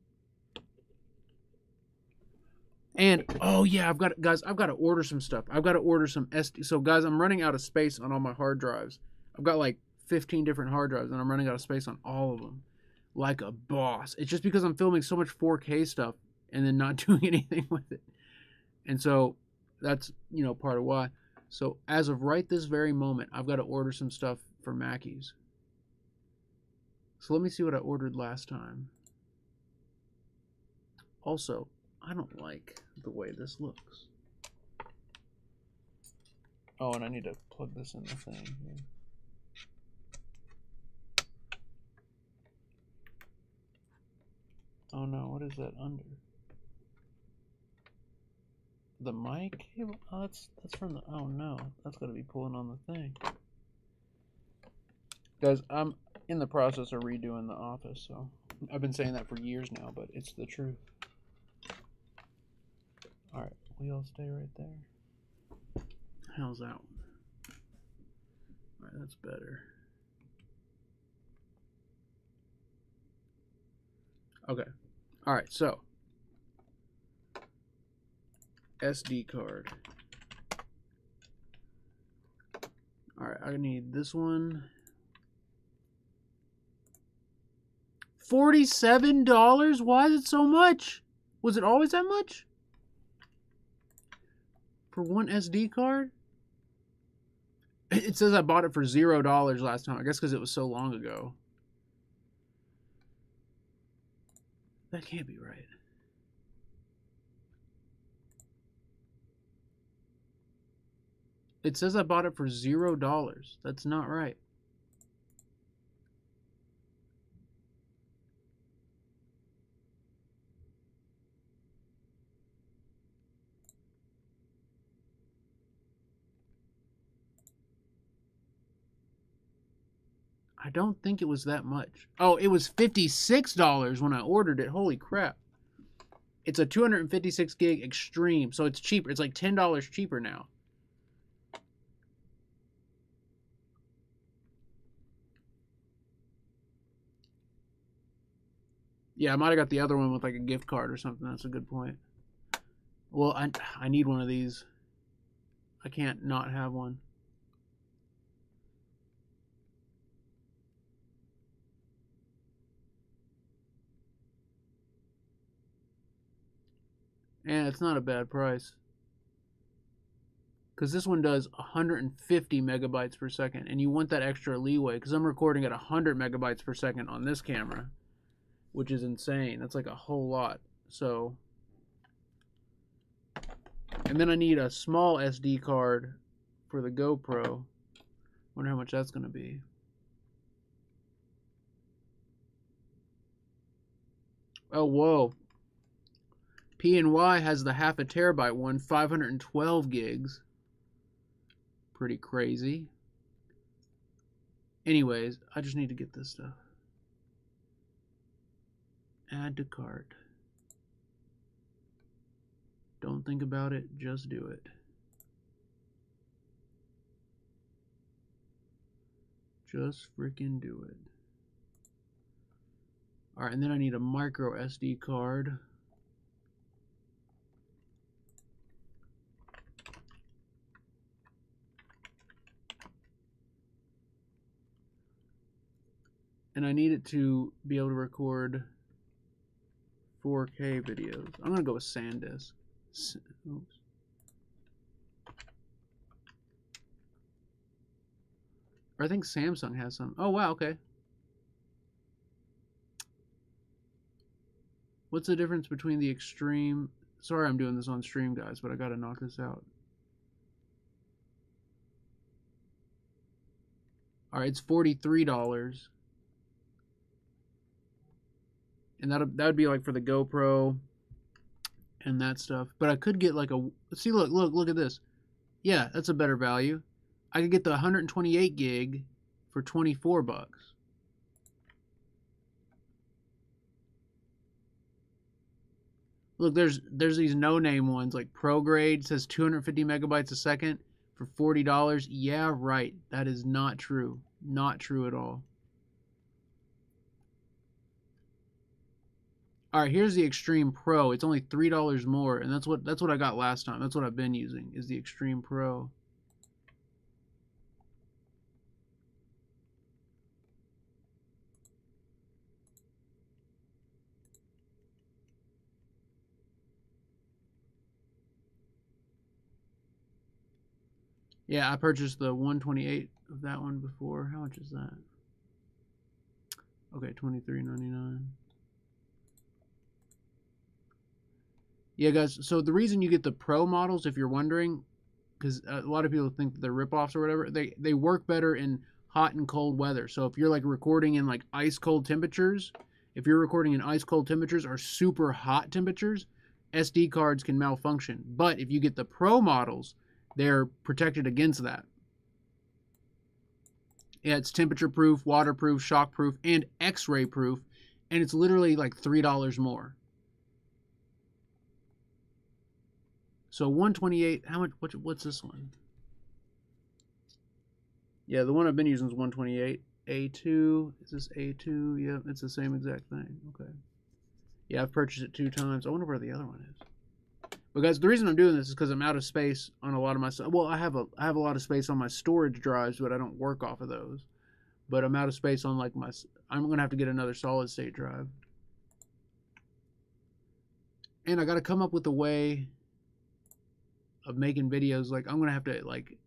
And, oh yeah, I've got to order some stuff. I've got to order some SD. So, guys, I'm running out of space on all my hard drives. I've got like 15 different hard drives, and I'm running out of space on all of them. Like a boss. It's just because I'm filming so much 4K stuff and then not doing anything with it. And so, that's, part of why. So, as of right this very moment, I've got to order some stuff for Mackey's. So, let me see what I ordered last time. Also, I don't like the way this looks. Oh, and I need to plug this in the thing here. Oh no, what is that under? The mic cable? Oh, that's from the, oh no, that's got to be pulling on the thing. Guys, I'm in the process of redoing the office, so I've been saying that for years now, but it's the truth. Alright, we all stay right there. How's that one? Alright, that's better. Okay. Alright, so SD card. Alright, I need this one. $47? Why is it so much? Was it always that much? For one SD card? It says I bought it for $0 last time. I guess because it was so long ago. That can't be right. It says I bought it for $0. That's not right. I don't think it was that much. Oh, it was $56 when I ordered it. Holy crap. It's a 256 gig extreme, so it's cheaper. It's like $10 cheaper now. Yeah, I might have got the other one with like a gift card or something. That's a good point. Well, I need one of these. I can't not have one. And it's not a bad price. Because this one does 150 megabytes per second. And you want that extra leeway. Because I'm recording at 100 megabytes per second on this camera. Which is insane. That's like a whole lot. So... And then I need a small SD card for the GoPro. Wonder how much that's going to be. Oh, whoa. PNY has the half a terabyte one, 512 gigs. Pretty crazy. Anyways, I just need to get this stuff. Add to cart. Don't think about it, just do it. Just freaking do it. Alright, and then I need a micro SD card. And I need it to be able to record 4K videos. I'm going to go with SanDisk. Oops. Or I think Samsung has some. Oh, wow, okay. What's the difference between the extreme... Sorry I'm doing this on stream, guys, but I got to knock this out. Alright, it's $43. And that would be like for the GoPro and that stuff. But I could get like a... See, look at this. Yeah, that's a better value. I could get the 128 gig for 24 bucks. Look, there's these no-name ones like ProGrade says 250 megabytes a second for $40. Yeah, right. That is not true. Not true at all. All right, here's the Extreme Pro. It's only $3 more, and that's what I got last time. That's what I've been using is the Extreme Pro. Yeah, I purchased the 128 of that one before. How much is that? Okay, $23.99. Yeah, guys, so the reason you get the Pro models, if you're wondering, because a lot of people think that they're ripoffs or whatever, they work better in hot and cold weather. So if you're like recording in like ice cold temperatures, if you're recording in ice cold temperatures or super hot temperatures, SD cards can malfunction. But if you get the Pro models, they're protected against that. Yeah, it's temperature proof, waterproof, shock proof, and X-ray proof, and it's literally like $3 more. So 128, how much, what's this one? Yeah, the one I've been using is 128. A2, is this A2? Yeah, it's the same exact thing. Okay. Yeah, I've purchased it 2 times. I wonder where the other one is. But guys, the reason I'm doing this is because I'm out of space on a lot of my stuff. Well, I have a lot of space on my storage drives, but I don't work off of those. But I'm out of space on like my... I'm going to have to get another solid state drive. And I got to come up with a way of making videos. Like, I'm going to have to like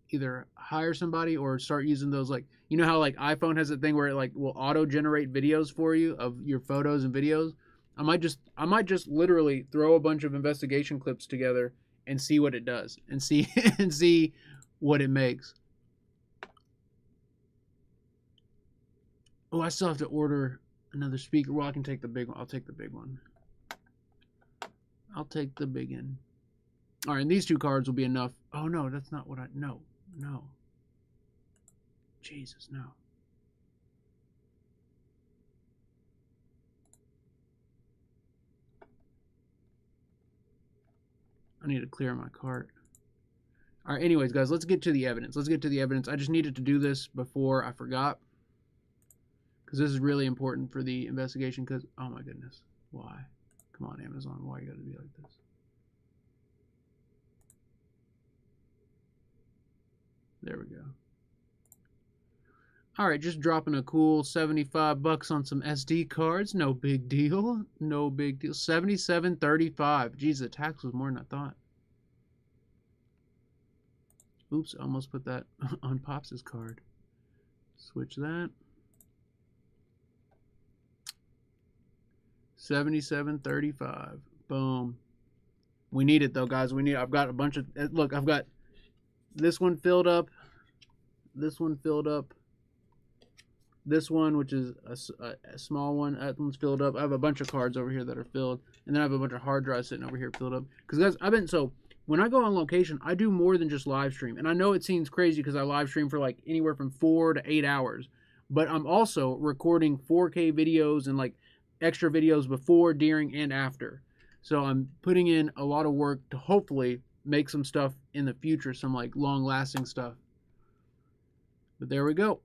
either hire somebody or start using those, like, you know how like iPhone has a thing where it like will auto generate videos for you of your photos and videos. I might just literally throw a bunch of investigation clips together and see what it does and see and see what it makes. Oh, I still have to order another speaker. Well, I can take the big one. I'll take the big one. I'll take the big one. All right, and these 2 cards will be enough. Oh, no, that's not what I... No. Jesus, no. I need to clear my cart. All right, anyways, guys, let's get to the evidence. Let's get to the evidence. I just needed to do this before I forgot, because this is really important for the investigation, because, oh my goodness, why? Come on, Amazon, why you gotta be like this? There we go. All right, just dropping a cool 75 bucks on some SD cards. No big deal. No big deal. 77.35. Geez, the tax was more than I thought. Oops, I almost put that on Pops' card. Switch that. 77.35. Boom. We need it though, guys. We need. I've got a bunch of. Look, I've got this one filled up. This one filled up. This one, which is a small one, that one's filled up. I have a bunch of cards over here that are filled, and then I have a bunch of hard drives sitting over here filled up. Because guys, when I go on location, I do more than just live stream, and I know it seems crazy because I live stream for like anywhere from 4 to 8 hours, but I'm also recording 4K videos and like extra videos before, during, and after. So I'm putting in a lot of work to hopefully make some stuff in the future, some like long-lasting stuff. But there we go.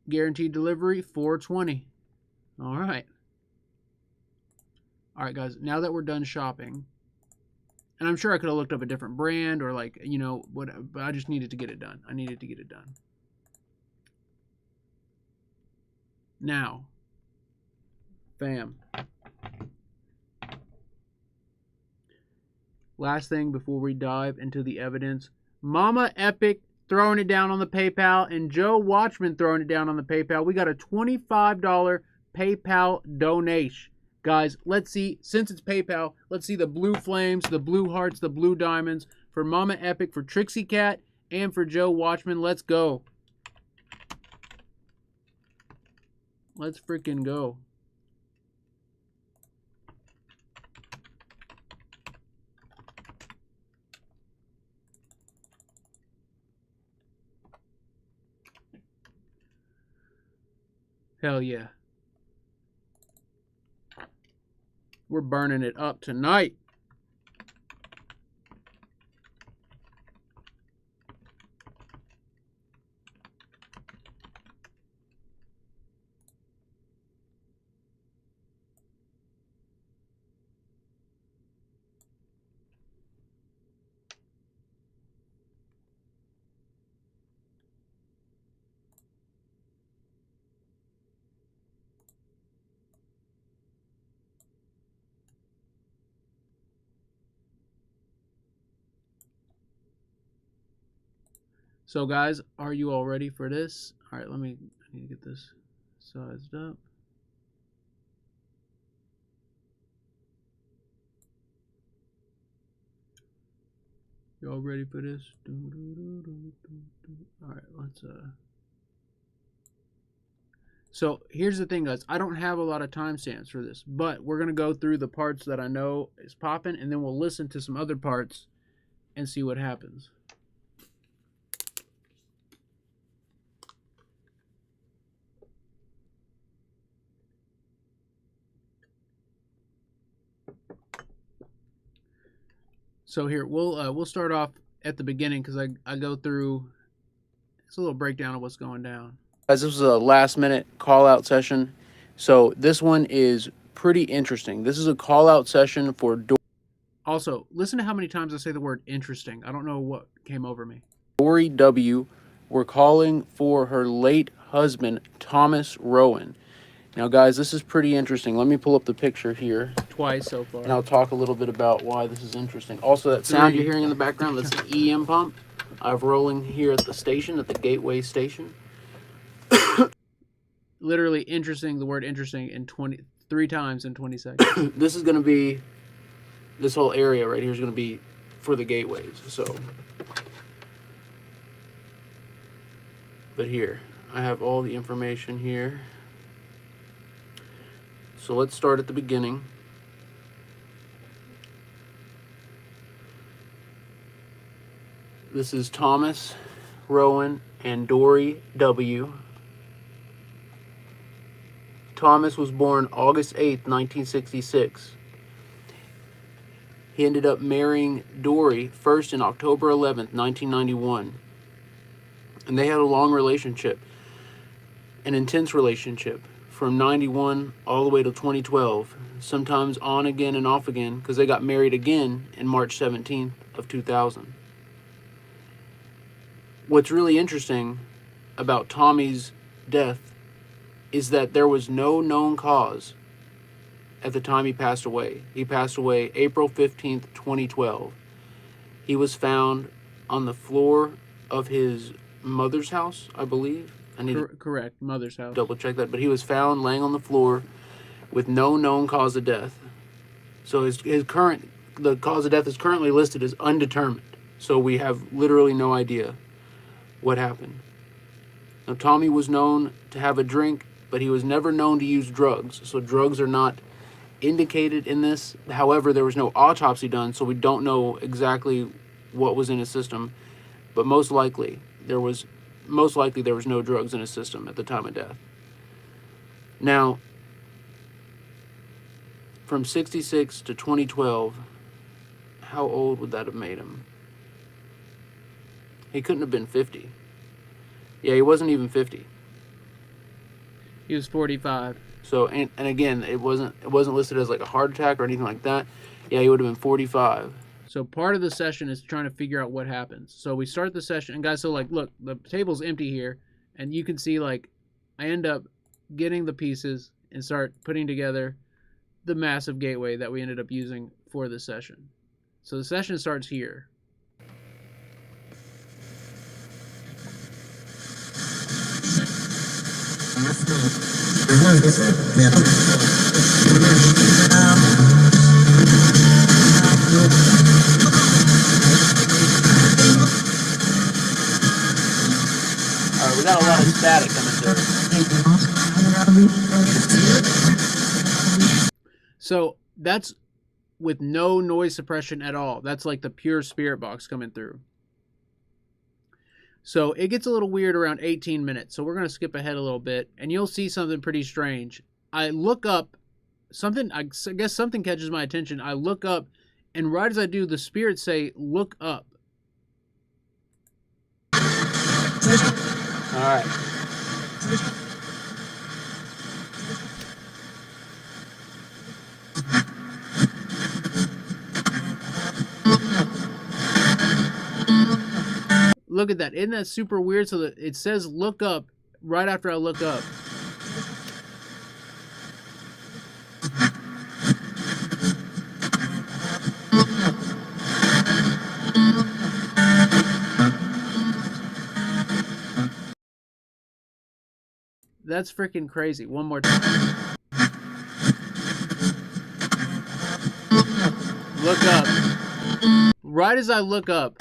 Guaranteed delivery, 420. All right. All right, guys. Now that we're done shopping, and I'm sure I could have looked up a different brand or like, you know, whatever, but I just needed to get it done. I needed to get it done. Now, fam. Last thing before we dive into the evidence. Mama Epic throwing it down on the PayPal, and Joe Watchman throwing it down on the PayPal. We got a $25 PayPal donation. Guys, let's see, since it's PayPal, let's see the blue flames, the blue hearts, the blue diamonds for Mama Epic, for Trixie Cat, and for Joe Watchman. Let's go. Let's freaking go. Hell yeah. We're burning it up tonight. So guys, are you all ready for this? All right, I need to get this sized up. Y'all ready for this? All right, let's So here's the thing, guys. I don't have a lot of timestamps for this, but we're gonna go through the parts that I know is popping, and then we'll listen to some other parts and see what happens. So here we'll start off at the beginning because I go through. It's a little breakdown of what's going down. Guys, this was a last minute call out session, so this one is pretty interesting. This is a call out session for. Also, listen to how many times I say the word interesting. I don't know what came over me. Dory W. We're calling for her late husband, Thomas Rowan. Now, guys, this is pretty interesting. Let me pull up the picture here. Twice so far. And I'll talk a little bit about why this is interesting. Also, that sound you're hearing in the background, that's the EM pump I have rolling here at the station, at the Gateway Station. Literally interesting, the word interesting, in 3 times in 20 seconds. This is going to be, this whole area right here is going to be for the gateways. So, but here, I have all the information here. So let's start at the beginning. This is Thomas Rowan and Dory W. Thomas was born August 8th, 1966. He ended up marrying Dory first in October 11th, 1991. And they had a long relationship, an intense relationship, from 91 all the way to 2012, sometimes on again and off again, because they got married again in March 17th of 2000. What's really interesting about Tommy's death is that there was no known cause at the time he passed away. He passed away April 15th, 2012. He was found on the floor of his mother's house, I believe. I need Correct, mother's house. Double check that, but he was found laying on the floor with no known cause of death. So the cause of death is currently listed as undetermined. So we have literally no idea what happened. Now, Tommy was known to have a drink, but he was never known to use drugs. So drugs are not indicated in this. However, there was no autopsy done, so we don't know exactly what was in his system. But most likely there was no drugs in his system at the time of death. Now, from 66 to 2012, how old would that have made him? He couldn't have been 50. Yeah, he wasn't even 50. He was 45. So, and again, it wasn't listed as like a heart attack or anything like that. Yeah, he would have been 45. So part of the session is trying to figure out what happens. So we start the session, and guys, so like, look, the table's empty here, and you can see like I end up getting the pieces and start putting together the massive gateway that we ended up using for the session. So the session starts here. Alright, we got a lot of static coming through. So that's with no noise suppression at all. That's like the pure spirit box coming through. So it gets a little weird around 18 minutes. So we're going to skip ahead a little bit, and you'll see something pretty strange. I look up something, I guess something catches my attention. I look up, and right as I do, the spirits say, "Look up." All right. Look at that. Isn't that super weird? So that it says "look up" right after I look up. That's freaking crazy. One more time. Look up. Right as I look up.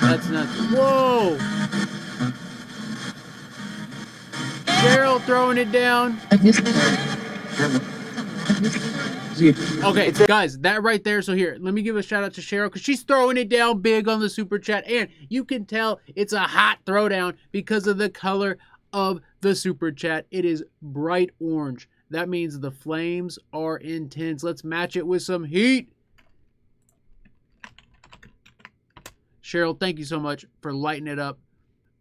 That's nuts. Whoa! Cheryl throwing it down. Okay, guys, that right there. So here, let me give a shout out to Cheryl because she's throwing it down big on the super chat, and you can tell it's a hot throwdown because of the color of the super chat. It is bright orange. That means the flames are intense. Let's match it with some heat. Cheryl, thank you so much for lighting it up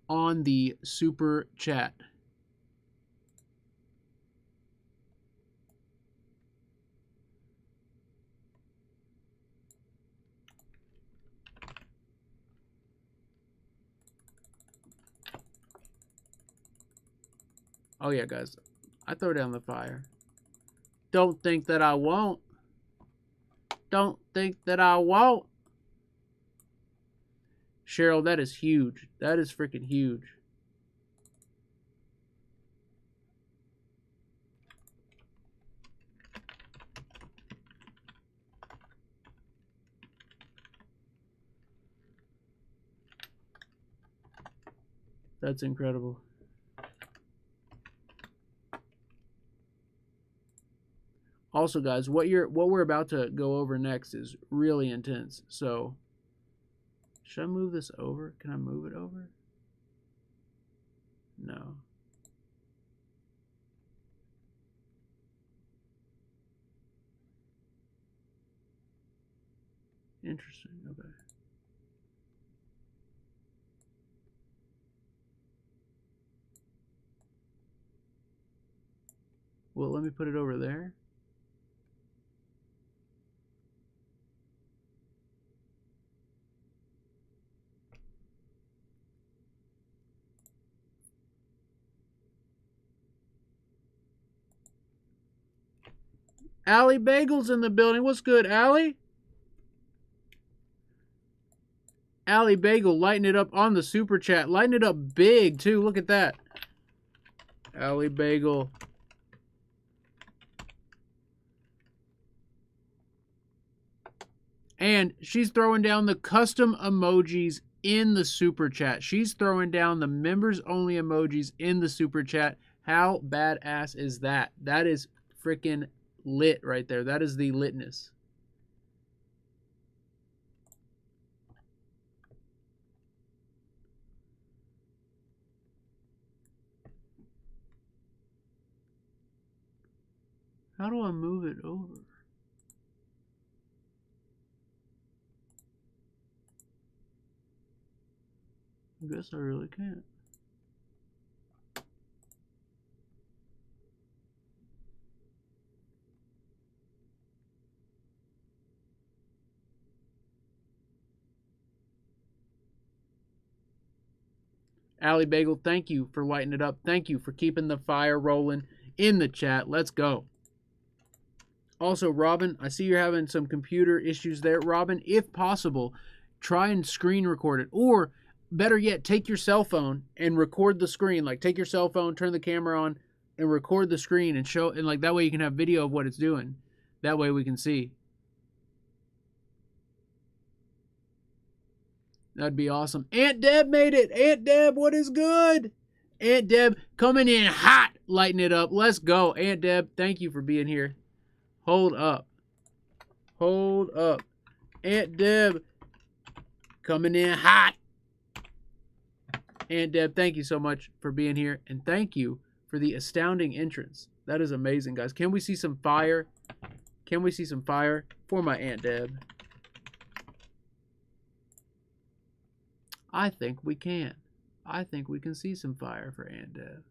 on the super chat. Oh yeah, guys, I throw down the fire. Don't think that I won't. Don't think that I won't. Cheryl, that is huge. That is freaking huge. That's incredible. Also, guys, what we're about to go over next is really intense. So, should I move this over? Can I move it over? No. interesting. Okay. Well, let me put it over there. Allie Bagel's in the building. What's good, Allie? Allie Bagel lighting it up on the super chat. Lighting it up big, too. Look at that. Allie Bagel. And she's throwing down the custom emojis in the super chat. She's throwing down the members only emojis in the super chat. How badass is that? That is freaking lit right there. That is the litness. How do I move it over? I guess I really can't. Allie Bagel, thank you for lighting it up. Thank you for keeping the fire rolling in the chat. Let's go. Also, Robin, I see you're having some computer issues there. Robin, if possible, try and screen record it. Or, better yet, take your cell phone and record the screen. Like, take your cell phone, turn the camera on, and record the screen and show. And, like, that way you can have video of what it's doing. That way we can see. That'd be awesome. Aunt Deb made it. Aunt Deb, what is good? Aunt Deb coming in hot, lighting it up. Let's go. Aunt Deb, thank you for being here. Hold up. Hold up. Aunt Deb coming in hot. Aunt Deb, thank you so much for being here. And thank you for the astounding entrance. That is amazing, guys. Can we see some fire? Can we see some fire for my Aunt Deb? I think we can. I think we can see some fire for Aunt Deb.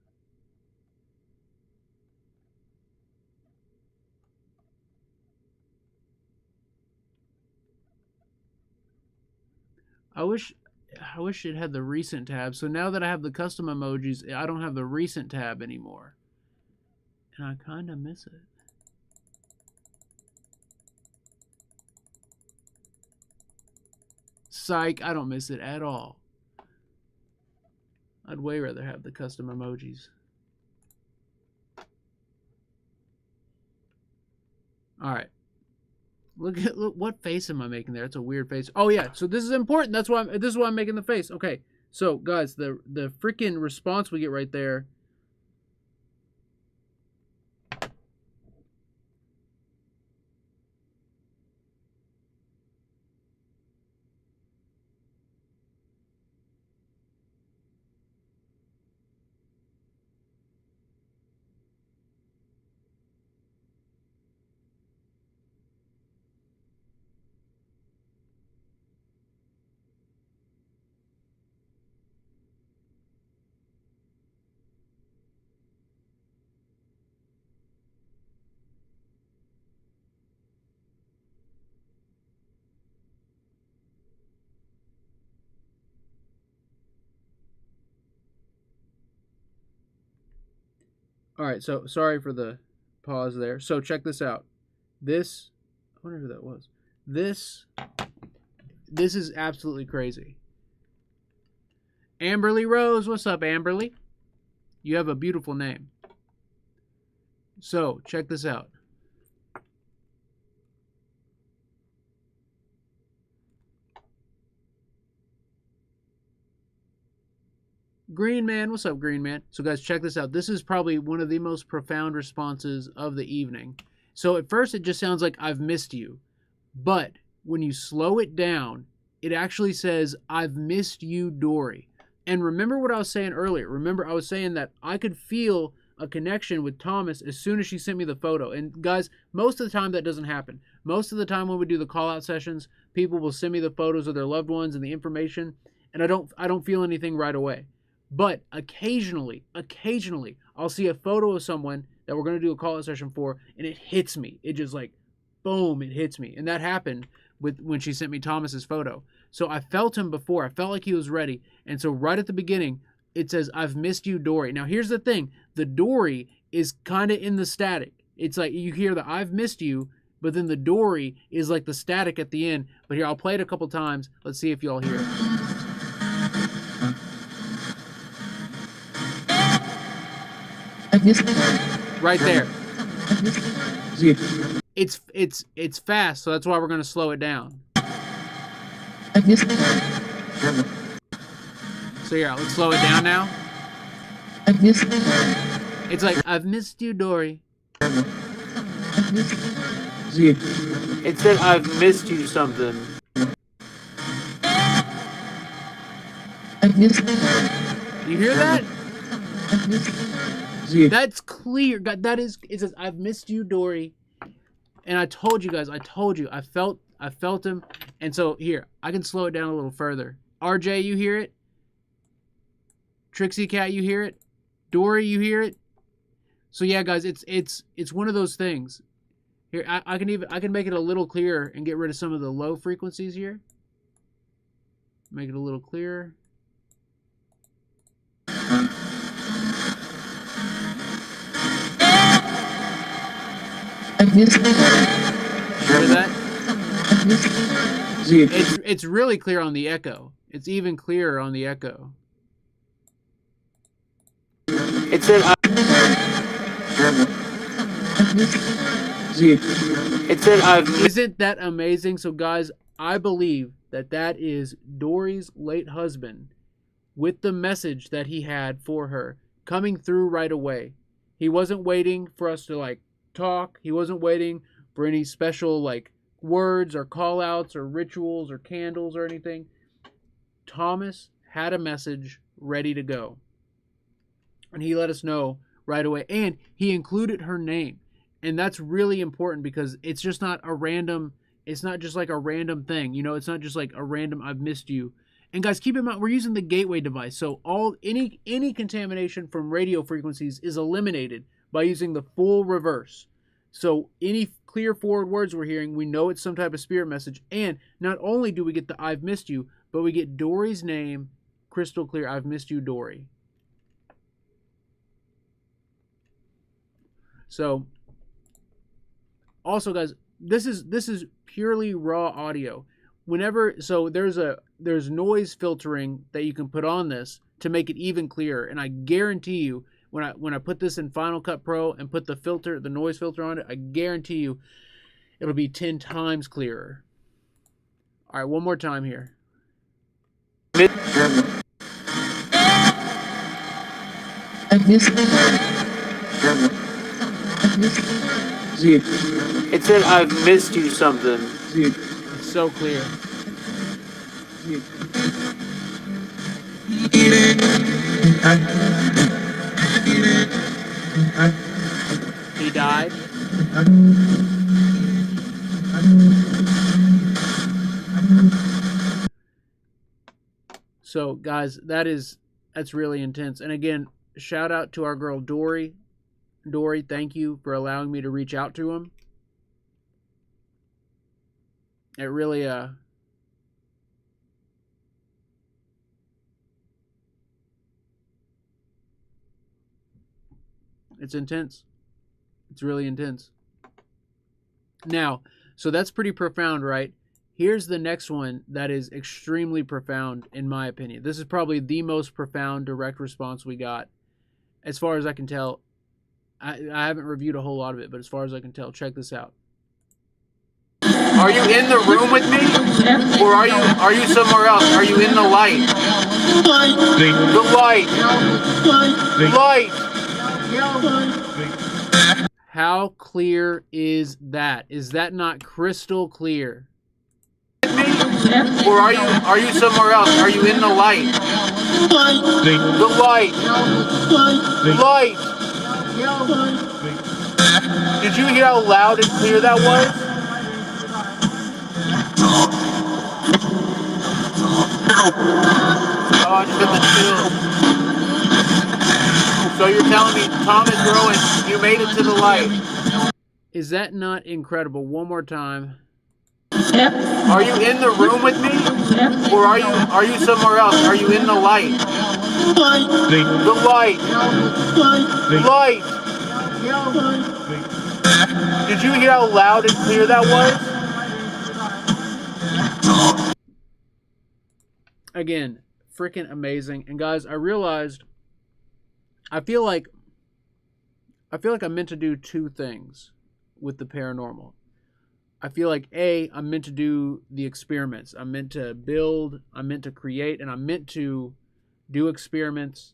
I wish it had the recent tab. So now that I have the custom emojis, I don't have the recent tab anymore. And I kind of miss it. Psych, I don't miss it at all. I'd way rather have the custom emojis. All right. Look, what face am I making there? It's a weird face. Oh yeah, so this is important. This is why I'm making the face. Okay. So guys, the freaking response we get right there. All right, so sorry for the pause there. So check this out. This, I wonder who that was. This is absolutely crazy. Amberly Rose, what's up, Amberly? You have a beautiful name. So check this out. Green Man, what's up, Green Man? So guys, check this out. This is probably one of the most profound responses of the evening. So at first it just sounds like I've missed you. But when you slow it down, it actually says, I've missed you, Dory. And remember what I was saying earlier. Remember I was saying that I could feel a connection with Thomas as soon as she sent me the photo. And guys, most of the time that doesn't happen. Most of the time when we do the call out sessions, people will send me the photos of their loved ones and the information, and I don't feel anything right away. But occasionally, I'll see a photo of someone that we're going to do a call out session for, and it hits me. It just like, boom, it hits me. And that happened when she sent me Thomas's photo. So I felt him before. I felt like he was ready. And so right at the beginning, it says, "I've missed you, Dory." Now here's the thing. The Dory is kind of in the static. It's like you hear the "I've missed you," but then the Dory is like the static at the end. But here, I'll play it a couple times. Let's see if y'all hear it. Right there. It's fast, so that's why we're going to slow it down. So yeah, let's slow it down now. It's like, "I've missed you, Dory." It said, "I've missed you something." You hear that? That's clear. That is, it says, "I've missed you, Dory." And I told you guys, I felt him. And so here, I can slow it down a little further. RJ, you hear it? Trixie Cat, you hear it? Dory, you hear it? So yeah, guys, it's one of those things. Here, I can make it a little clearer and get rid of some of the low frequencies here. Make it a little clearer. Hear that? It's really clear on the echo. It's even clearer on the echo. It said, Isn't that amazing? So guys, I believe that is Dory's late husband with the message that he had for her coming through right away. He wasn't waiting for us to like talk. He wasn't waiting for any special like words or call outs or rituals or candles or anything. Thomas had a message ready to go. And he let us know right away. And he included her name. And that's really important because it's just not a random, it's not just like a random thing. You know, it's not just like a random "I've missed you." And guys, keep in mind, we're using the gateway device. So any contamination from radio frequencies is eliminated by using the full reverse. So any clear forward words we're hearing, we know it's some type of spirit message. And not only do we get the "I've missed you," but we get Dory's name crystal clear. "I've missed you, Dory." So also guys, this is purely raw audio. So there's noise filtering that you can put on this to make it even clearer. And I guarantee you, when I put this in Final Cut Pro and put the noise filter on it, I guarantee you it'll be 10 times clearer. All right, one more time here. It said, "I've missed you something." It's so clear. He died. So guys, that's really intense. And again, shout out to our girl Dory. Dory, thank you for allowing me to reach out to him. It really it's intense. It's really intense. Now, so that's pretty profound, right? Here's the next one that is extremely profound, in my opinion. This is probably the most profound direct response we got. As far as I can tell, I haven't reviewed a whole lot of it, but as far as I can tell, check this out. Are you in the room with me? Or are you somewhere else? Are you in the light? The light. Light. How clear is that? Is that not crystal clear? Or are you somewhere else? Are you in the light? The light. Light. Did you hear how loud and clear that was? Oh, I just got the chills. So you're telling me, Thomas Rowan, you made it to the light. Is that not incredible? One more time. Are you in the room with me? Or are you somewhere else? Are you in the light? The light. Light. Did you hear how loud and clear that was? Again, freaking amazing. And guys, I realized I feel like I'm meant to do two things with the paranormal. I feel like I'm meant to do the experiments. I'm meant to build, I'm meant to create, and I'm meant to do experiments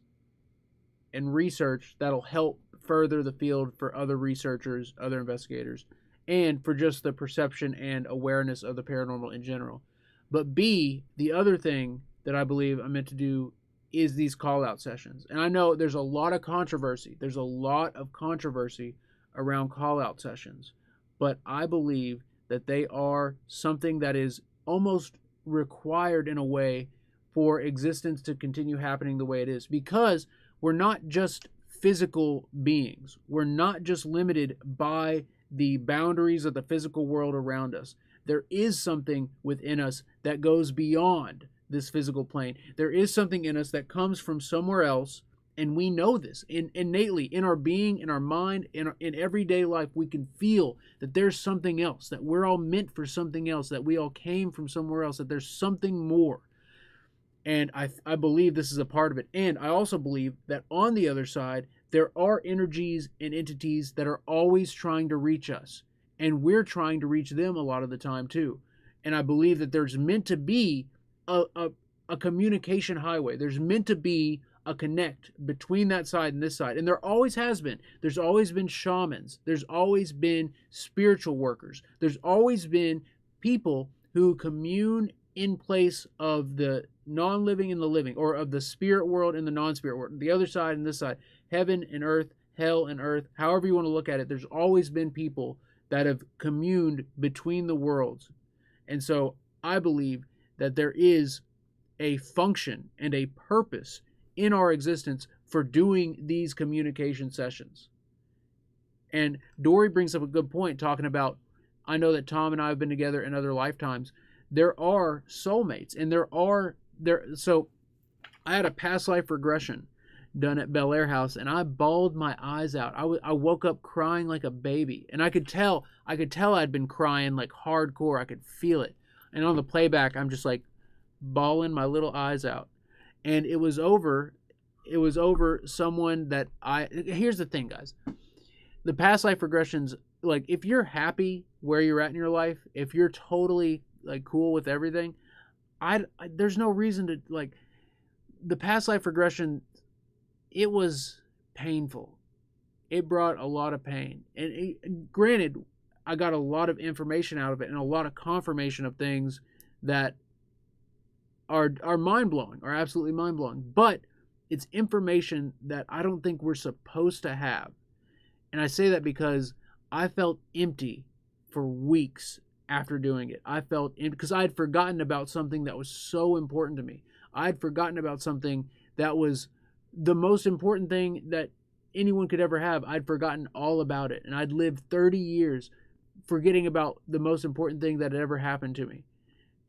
and research that'll help further the field for other researchers, other investigators, and for just the perception and awareness of the paranormal in general. But B, the other thing that I believe I'm meant to do is these call-out sessions. And I know there's a lot of controversy. There's a lot of controversy around call-out sessions. But I believe that they are something that is almost required in a way for existence to continue happening the way it is. Because we're not just physical beings. We're not just limited by the boundaries of the physical world around us. There is something within us that goes beyond this physical plane. There is something in us that comes from somewhere else, and we know this innately in our being, in our mind, in everyday life. We can feel that there's something else, that we're all meant for something else, that we all came from somewhere else, that there's something more. And I believe this is a part of it. And I also believe that on the other side, there are energies and entities that are always trying to reach us. And we're trying to reach them a lot of the time too. And I believe that there's meant to be a communication highway. There's meant to be a connect between that side and this side. And there always has been. There's always been shamans. There's always been spiritual workers. There's always been people who commune in place of the non-living and the living, or of the spirit world and the non-spirit world, the other side and this side, heaven and earth, hell and earth, however you want to look at it. There's always been people that have communed between the worlds. And so I believe that there is a function and a purpose in our existence for doing these communication sessions. And Dory brings up a good point talking about, I know that Tom and I have been together in other lifetimes. There are soulmates, and so I had a past life regression done at Bel Air House, and I bawled my eyes out. I woke up crying like a baby, and I could tell I'd been crying like hardcore. I could feel it. And on the playback, I'm just like bawling my little eyes out. And it was over someone that here's the thing, guys. The past life regressions, like, if you're happy where you're at in your life, if you're totally like cool with everything, there's no reason to, like, the past life regression, it was painful. It brought a lot of pain. And granted, I got a lot of information out of it and a lot of confirmation of things that are mind-blowing, are absolutely mind-blowing. But it's information that I don't think we're supposed to have. And I say that because I felt empty for weeks after doing it. I felt empty because I had forgotten about something that was so important to me. I had forgotten about something that was the most important thing that anyone could ever have. I'd forgotten all about it. And I'd lived 30 years forgetting about the most important thing that had ever happened to me.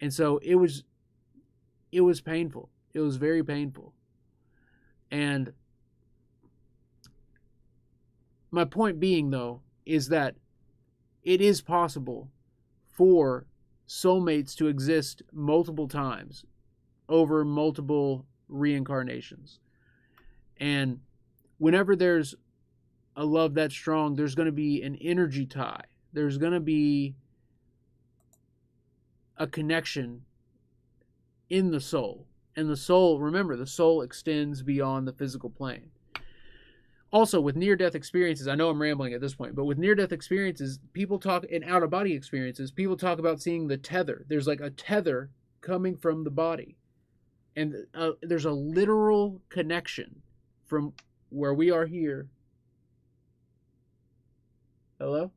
And so it was painful. It was very painful. And my point being, though, is that it is possible for soulmates to exist multiple times over multiple reincarnations. And whenever there's a love that strong, there's going to be an energy tie. There's going to be a connection in the soul. And the soul, remember, the soul extends beyond the physical plane. Also, with near-death experiences, I know I'm rambling at this point, but with near-death experiences, people talk, in out-of-body experiences, people talk about seeing the tether. There's like a tether coming from the body. And there's a literal connection from where we are here Hello?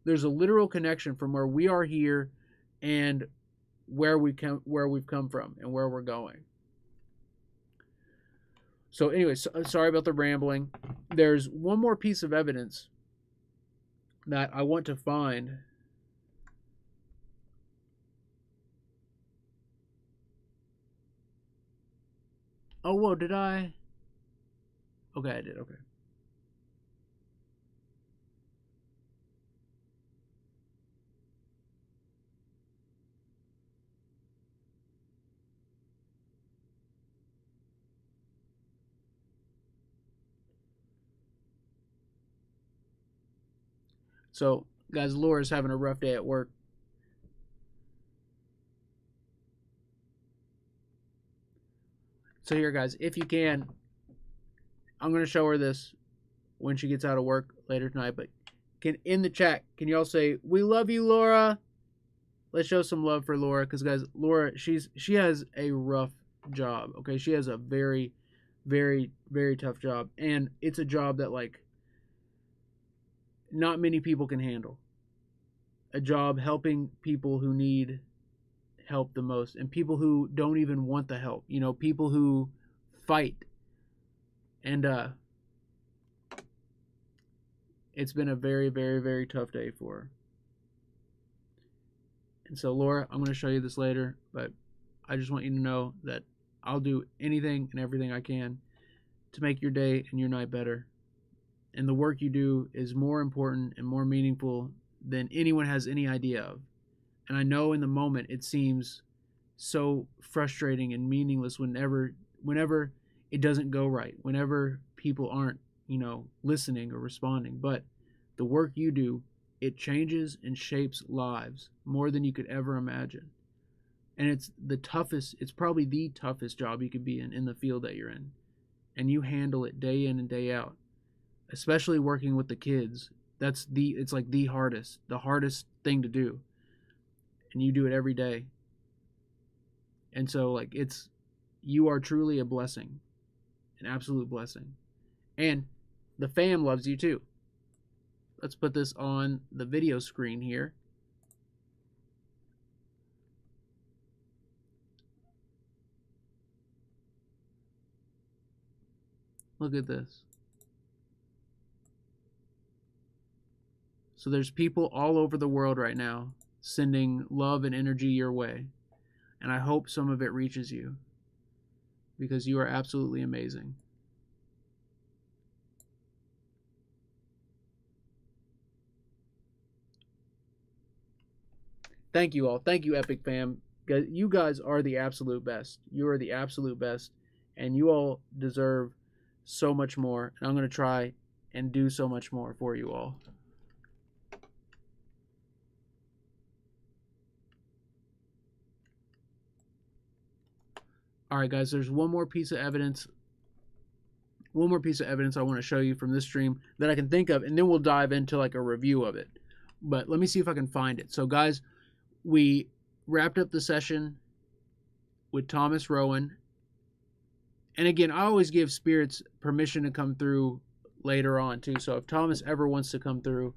There's a literal connection from where we are here and where we've come from and where we're going. So anyway, sorry about the rambling. There's one more piece of evidence that I want to find. Oh, whoa, did I? Okay, I did, okay. So, guys, Laura's having a rough day at work. So here, guys, if you can, I'm going to show her this when she gets out of work later tonight. But in the chat, can you all say, "We love you, Laura"? Let's show some love for Laura, because, guys, Laura, she has a rough job, okay? She has a very, very, very tough job. And it's a job that, like, not many people can handle. A job helping people who need help the most, and people who don't even want the help, you know, people who fight. And it's been a very, very, very tough day for her. And so, Laura, I'm going to show you this later, but I just want you to know that I'll do anything and everything I can to make your day and your night better. And the work you do is more important and more meaningful than anyone has any idea of. And I know in the moment it seems so frustrating and meaningless whenever it doesn't go right, whenever people aren't, you know, listening or responding. But the work you do, it changes and shapes lives more than you could ever imagine. And it's probably the toughest job you could be in the field that you're in. And you handle it day in and day out, especially working with the kids. It's like the hardest thing to do. And you do it every day. And so, like, you are truly a blessing, an absolute blessing. And the fam loves you too. Let's put this on the video screen here. Look at this. So there's people all over the world right now sending love and energy your way. And I hope some of it reaches you, because you are absolutely amazing. Thank you all. Thank you, Epic Fam. You guys are the absolute best. You are the absolute best. And you all deserve so much more. And I'm going to try and do so much more for you all. All right, guys, there's one more piece of evidence. One more piece of evidence I want to show you from this stream that I can think of, and then we'll dive into like a review of it. But let me see if I can find it. So, guys, we wrapped up the session with Thomas Rowan. And again, I always give spirits permission to come through later on too. So if Thomas ever wants to come through,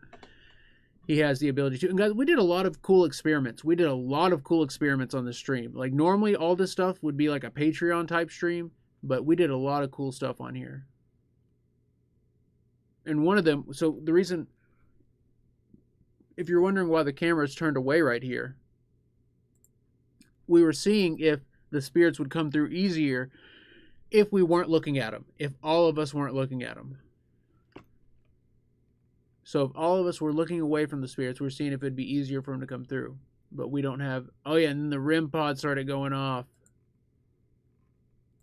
he has the ability to. And guys, we did a lot of cool experiments. We did a lot of cool experiments on the stream. Like, normally all this stuff would be like a Patreon type stream, but we did a lot of cool stuff on here. And one of them, so the reason, if you're wondering why the camera is turned away right here, we were seeing if the spirits would come through easier if we weren't looking at them, if all of us weren't looking at them. So if all of us were looking away from the spirits, we're seeing if it'd be easier for them to come through. But we don't have... Oh yeah, and then the REM pod started going off.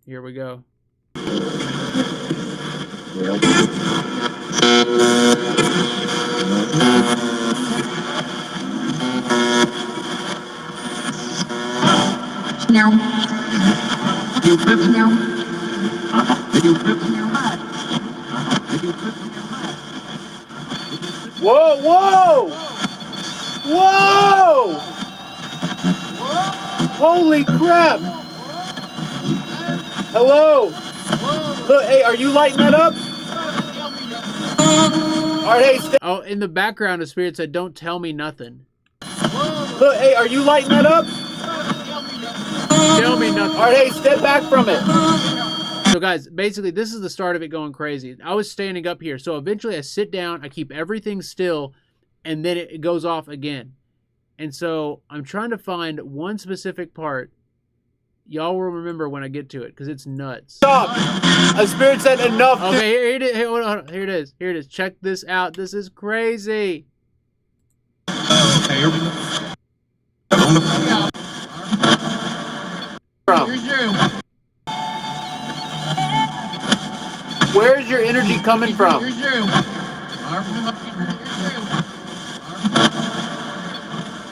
Here we go. Whoa, whoa! Whoa! Holy crap! Hello? Look, hey, are you lighting that up? Alright, hey, Oh, in the background, a spirit said, "Don't tell me nothing." look, hey, are you lighting that up? Tell me nothing. Alright, hey, step back from it. So guys, basically this is the start of it going crazy. I was standing up here. So eventually I sit down, I keep everything still, and then it goes off again. And so I'm trying to find one specific part. Y'all will remember when I get to it, because it's nuts. Stop! A spirit said enough. Okay, here it is. Hold on. Here it is. Here it is. Check this out. This is crazy. Where's your energy coming from?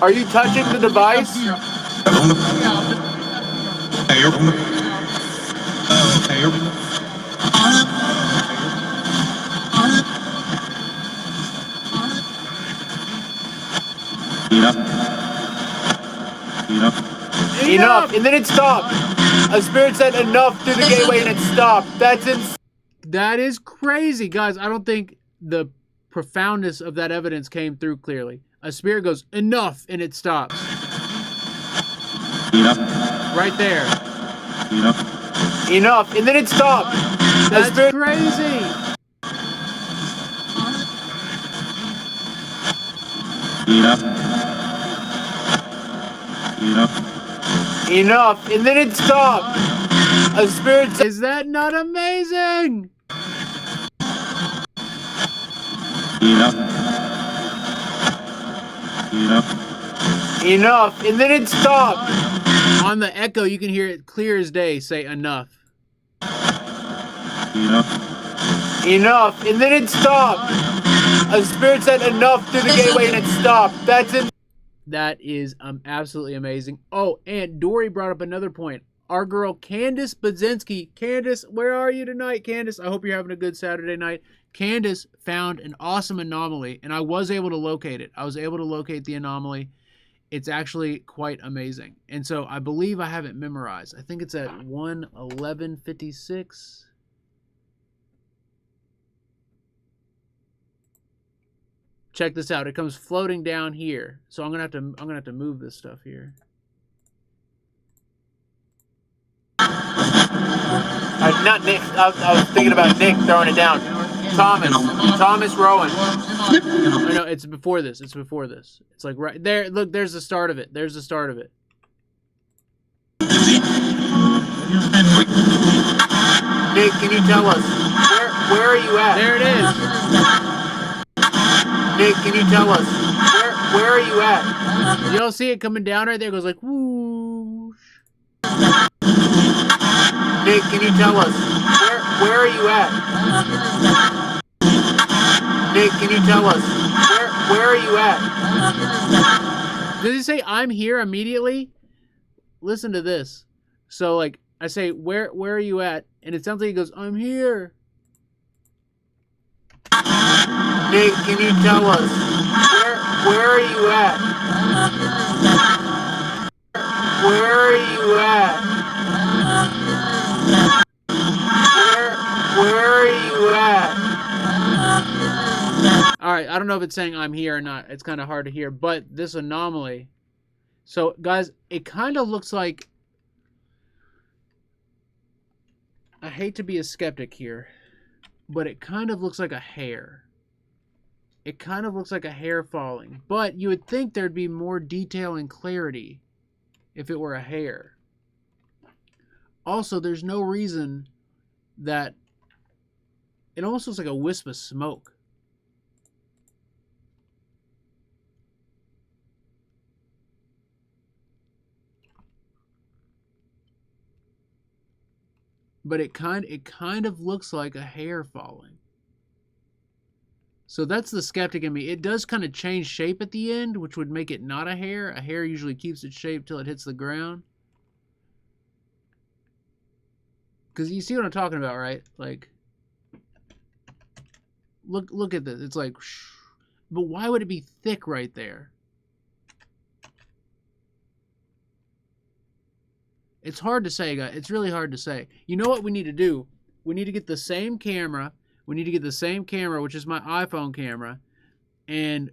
Are you touching the device? Enough. And then it stopped. A spirit said enough through the gateway and it stopped. That's insane. That is crazy, guys. I don't think the profoundness of that evidence came through clearly. A spirit goes, enough, and it stops. Right there. Enough. And then it stopped. That's crazy. Enough. And then it stopped. A spirit said, Is that not amazing? enough. And then it stopped. On the echo, you can hear it clear as day say enough. Enough. And then it stopped. A spirit said enough through the gateway and it stopped. That's insane. That is absolutely amazing. Oh, and Dory brought up another point. Our girl Candace Budzinski. Candace, where are you tonight, Candace? I hope you're having a good Saturday night. Candace found an awesome anomaly, and I was able to locate it. I was able to locate the anomaly. It's actually quite amazing. And so I believe I have it memorized. I think it's at 1:11:56. Check this out. It comes floating down here. So I'm gonna have to move this stuff here. Not Nick. I was thinking about Nick throwing it down. Thomas Rowan. I know it's before this. It's before this. It's like right there. Look, there's the start of it. There's the start of it. Nick, can you tell us where are you at? There it is. Nick, can you tell us where are you at? You don't see it coming down right there. It goes like whoosh. Nick, can you tell us where are you at? Nick, can you tell us where are you at? Does he say I'm here immediately? Listen to this. So like I say where are you at? And it sounds like he goes I'm here. Nick, can you tell us where are you at? Where are you at? Where are you at? All right, I don't know if it's saying I'm here or not. It's kind of hard to hear, but this anomaly. So guys, it kind of looks like, I hate to be a skeptic here, but it kind of looks like a hair. It kind of looks like a hair falling, but you would think there'd be more detail and clarity if it were a hair. Also, there's no reason that it almost looks like a wisp of smoke. But it kind of looks like a hair falling. So that's the skeptic in me. It does kind of change shape at the end, which would make it not a hair. A hair usually keeps its shape till it hits the ground. Because you see what I'm talking about, right? Like, look at this. It's like, but why would it be thick right there? It's hard to say, guys. It's really hard to say. You know what we need to do? We need to get the same camera. We need to get the same camera, which is my iPhone camera, and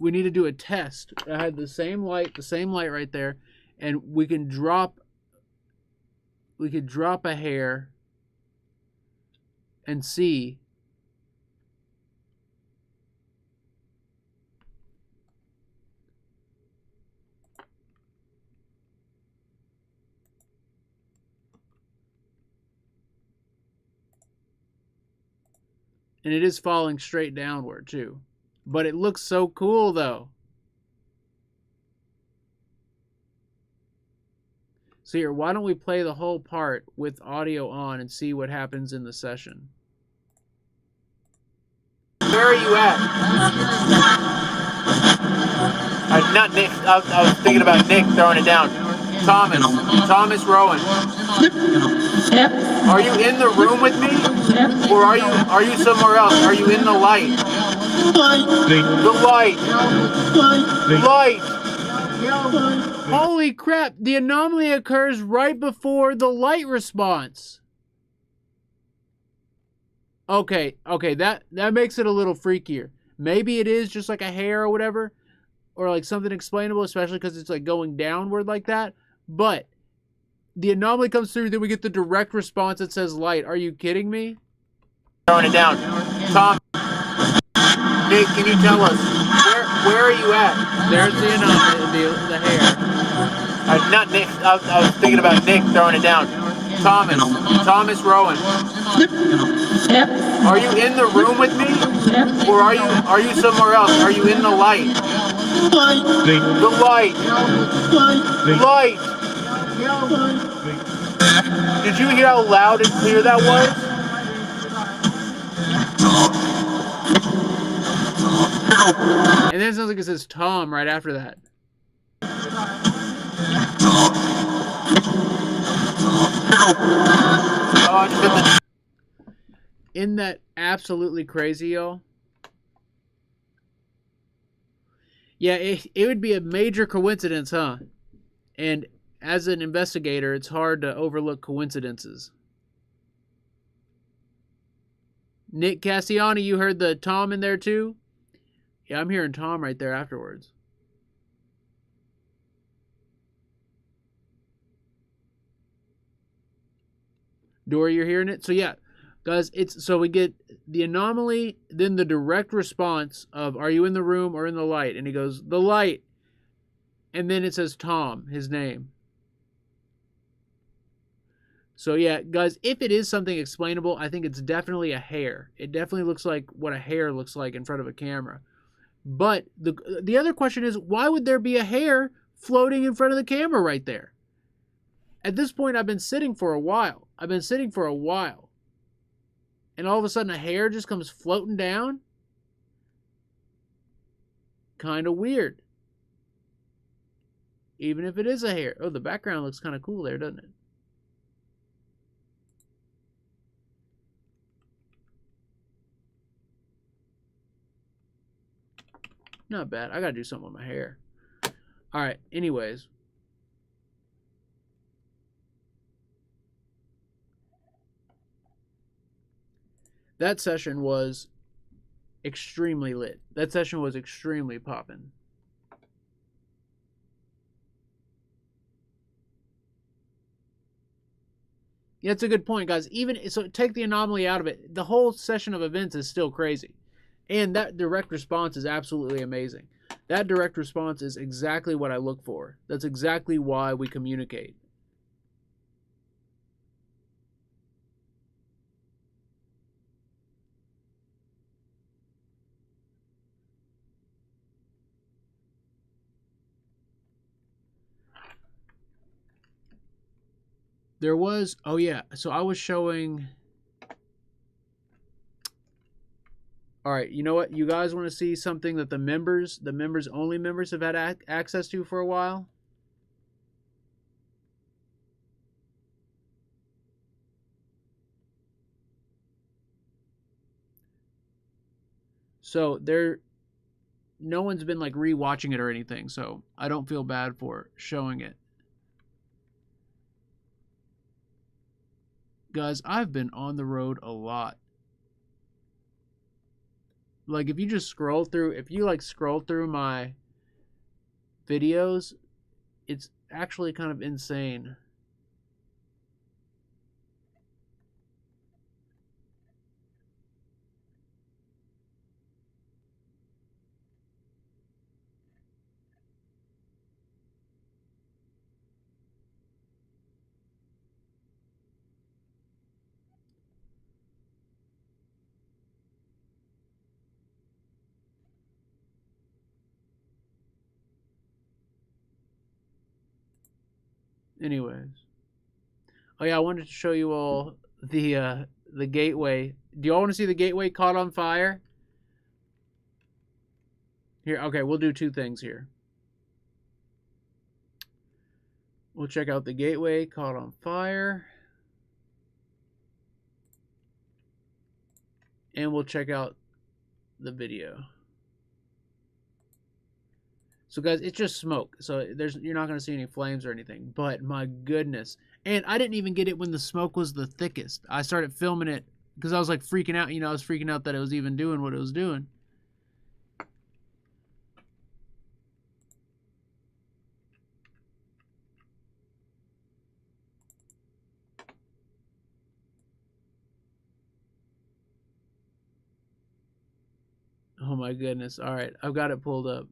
we need to do a test. I had the same light right there, and we could drop a hair and see. And it is falling straight downward too. But it looks so cool though. So here, why don't we play the whole part with audio on and see what happens in the session? Where are you at? Not Nick. I was thinking about Nick throwing it down. Thomas Rowan. Are you in the room with me? Or are you somewhere else? Are you in the light? The light. Light. Holy crap, the anomaly occurs right before the light response. Okay, that makes it a little freakier. Maybe it is just like a hair or whatever, or like something explainable, especially because it's like going downward like that. But the anomaly comes through, then we get the direct response that says light. Are you kidding me? Throwing it down. Tom, Nick, can you tell us, where are you at? There's the anomaly, the hair. Not Nick. I was thinking about Nick throwing it down. Thomas Rowan. Are you in the room with me? Or are you somewhere else? Are you in the light? The light. Light. Did you hear how loud and clear that was? And then it sounds like it says Tom right after that. Isn't that absolutely crazy, y'all? Yeah, it would be a major coincidence, huh? And as an investigator, it's hard to overlook coincidences. Nick Cassiani, you heard the Tom in there too? Yeah, I'm hearing Tom right there afterwards. Dory, you're hearing it? So yeah, guys, so we get the anomaly, then the direct response of are you in the room or in the light? And he goes, the light. And then it says Tom, his name. So yeah, guys, if it is something explainable, I think it's definitely a hair. It definitely looks like what a hair looks like in front of a camera. But the other question is, why would there be a hair floating in front of the camera right there? At this point, I've been sitting for a while. And all of a sudden, a hair just comes floating down? Kind of weird. Even if it is a hair. Oh, the background looks kind of cool there, doesn't it? Not bad. I gotta do something with my hair. Alright, anyways. That session was extremely lit. That session was extremely poppin'. Yeah, that's a good point, guys. So take the anomaly out of it. The whole session of events is still crazy. And that direct response is absolutely amazing. That direct response is exactly what I look for. That's exactly why we communicate. There was, oh yeah, so I was showing... Alright, you know what? You guys want to see something that the only members have had access to for a while? So no one's been like rewatching it or anything, so I don't feel bad for showing it. Guys, I've been on the road a lot. Like if you just scroll through, if you like scroll through my videos, it's actually kind of insane. Anyways. Oh yeah, I wanted to show you all the gateway. Do y'all want to see the gateway caught on fire? Here, okay, we'll do two things here. We'll check out the gateway caught on fire. And we'll check out the video. So guys, it's just smoke. So you're not going to see any flames or anything. But my goodness. And I didn't even get it when the smoke was the thickest. I started filming it because I was like freaking out. You know, I was freaking out that it was even doing what it was doing. Oh my goodness. All right, I've got it pulled up.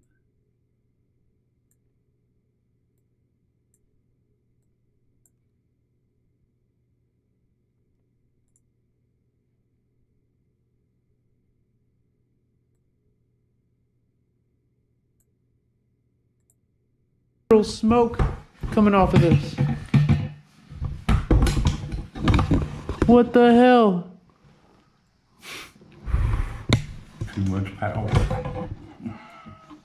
Little smoke coming off of this. What the hell? Too much power. What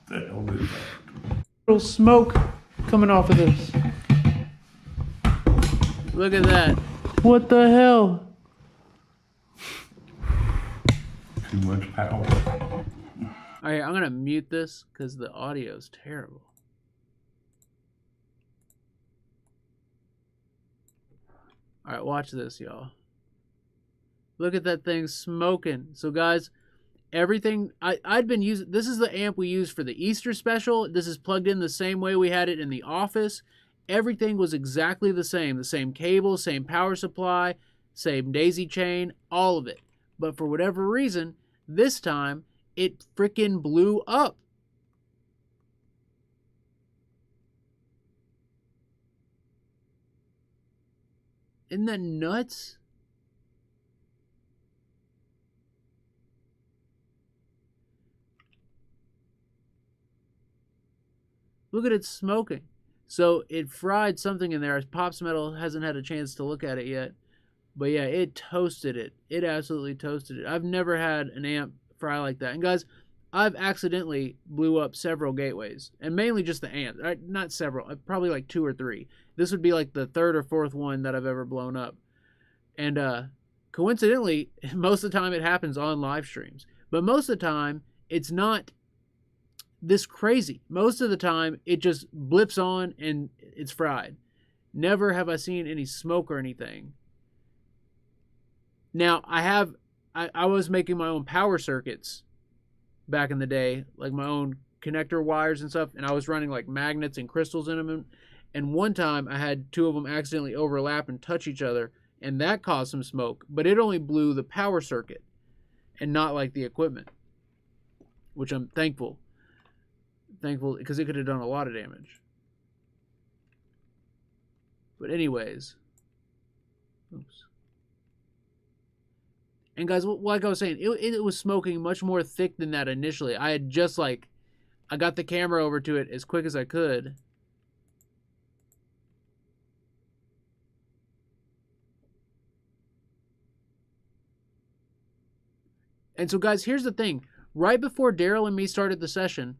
the hell is that? Little smoke coming off of this. Look at that. What the hell? Too much power. Alright, I'm gonna mute this because the audio is terrible. Alright, watch this, y'all. Look at that thing smoking. So guys, everything I'd been using, this is the amp we used for the Easter special. This is plugged in the same way we had it in the office. Everything was exactly the same cable, same power supply, same daisy chain, all of it. But for whatever reason, this time it freaking blew up. Isn't that nuts? Look at it smoking. So it fried something in there. Pops Metal hasn't had a chance to look at it yet. But yeah, it toasted it. It absolutely toasted it. I've never had an amp fry like that. And guys, I've accidentally blew up several gateways. And mainly just the amp. Not several. Probably like 2 or 3. This would be like the 3rd or 4th one that I've ever blown up. And coincidentally, most of the time it happens on live streams. But most of the time, it's not this crazy. Most of the time, it just blips on and it's fried. Never have I seen any smoke or anything. Now, I was making my own power circuits back in the day, like my own connector wires and stuff, and I was running like magnets and crystals in them. And one time, I had 2 of them accidentally overlap and touch each other, and that caused some smoke. But it only blew the power circuit and not like the equipment, which I'm thankful because it could have done a lot of damage. But anyways, oops. And guys, like I was saying, it was smoking much more thick than that initially. I had just I got the camera over to it as quick as I could. And so guys, here's the thing. Right before Daryl and me started the session,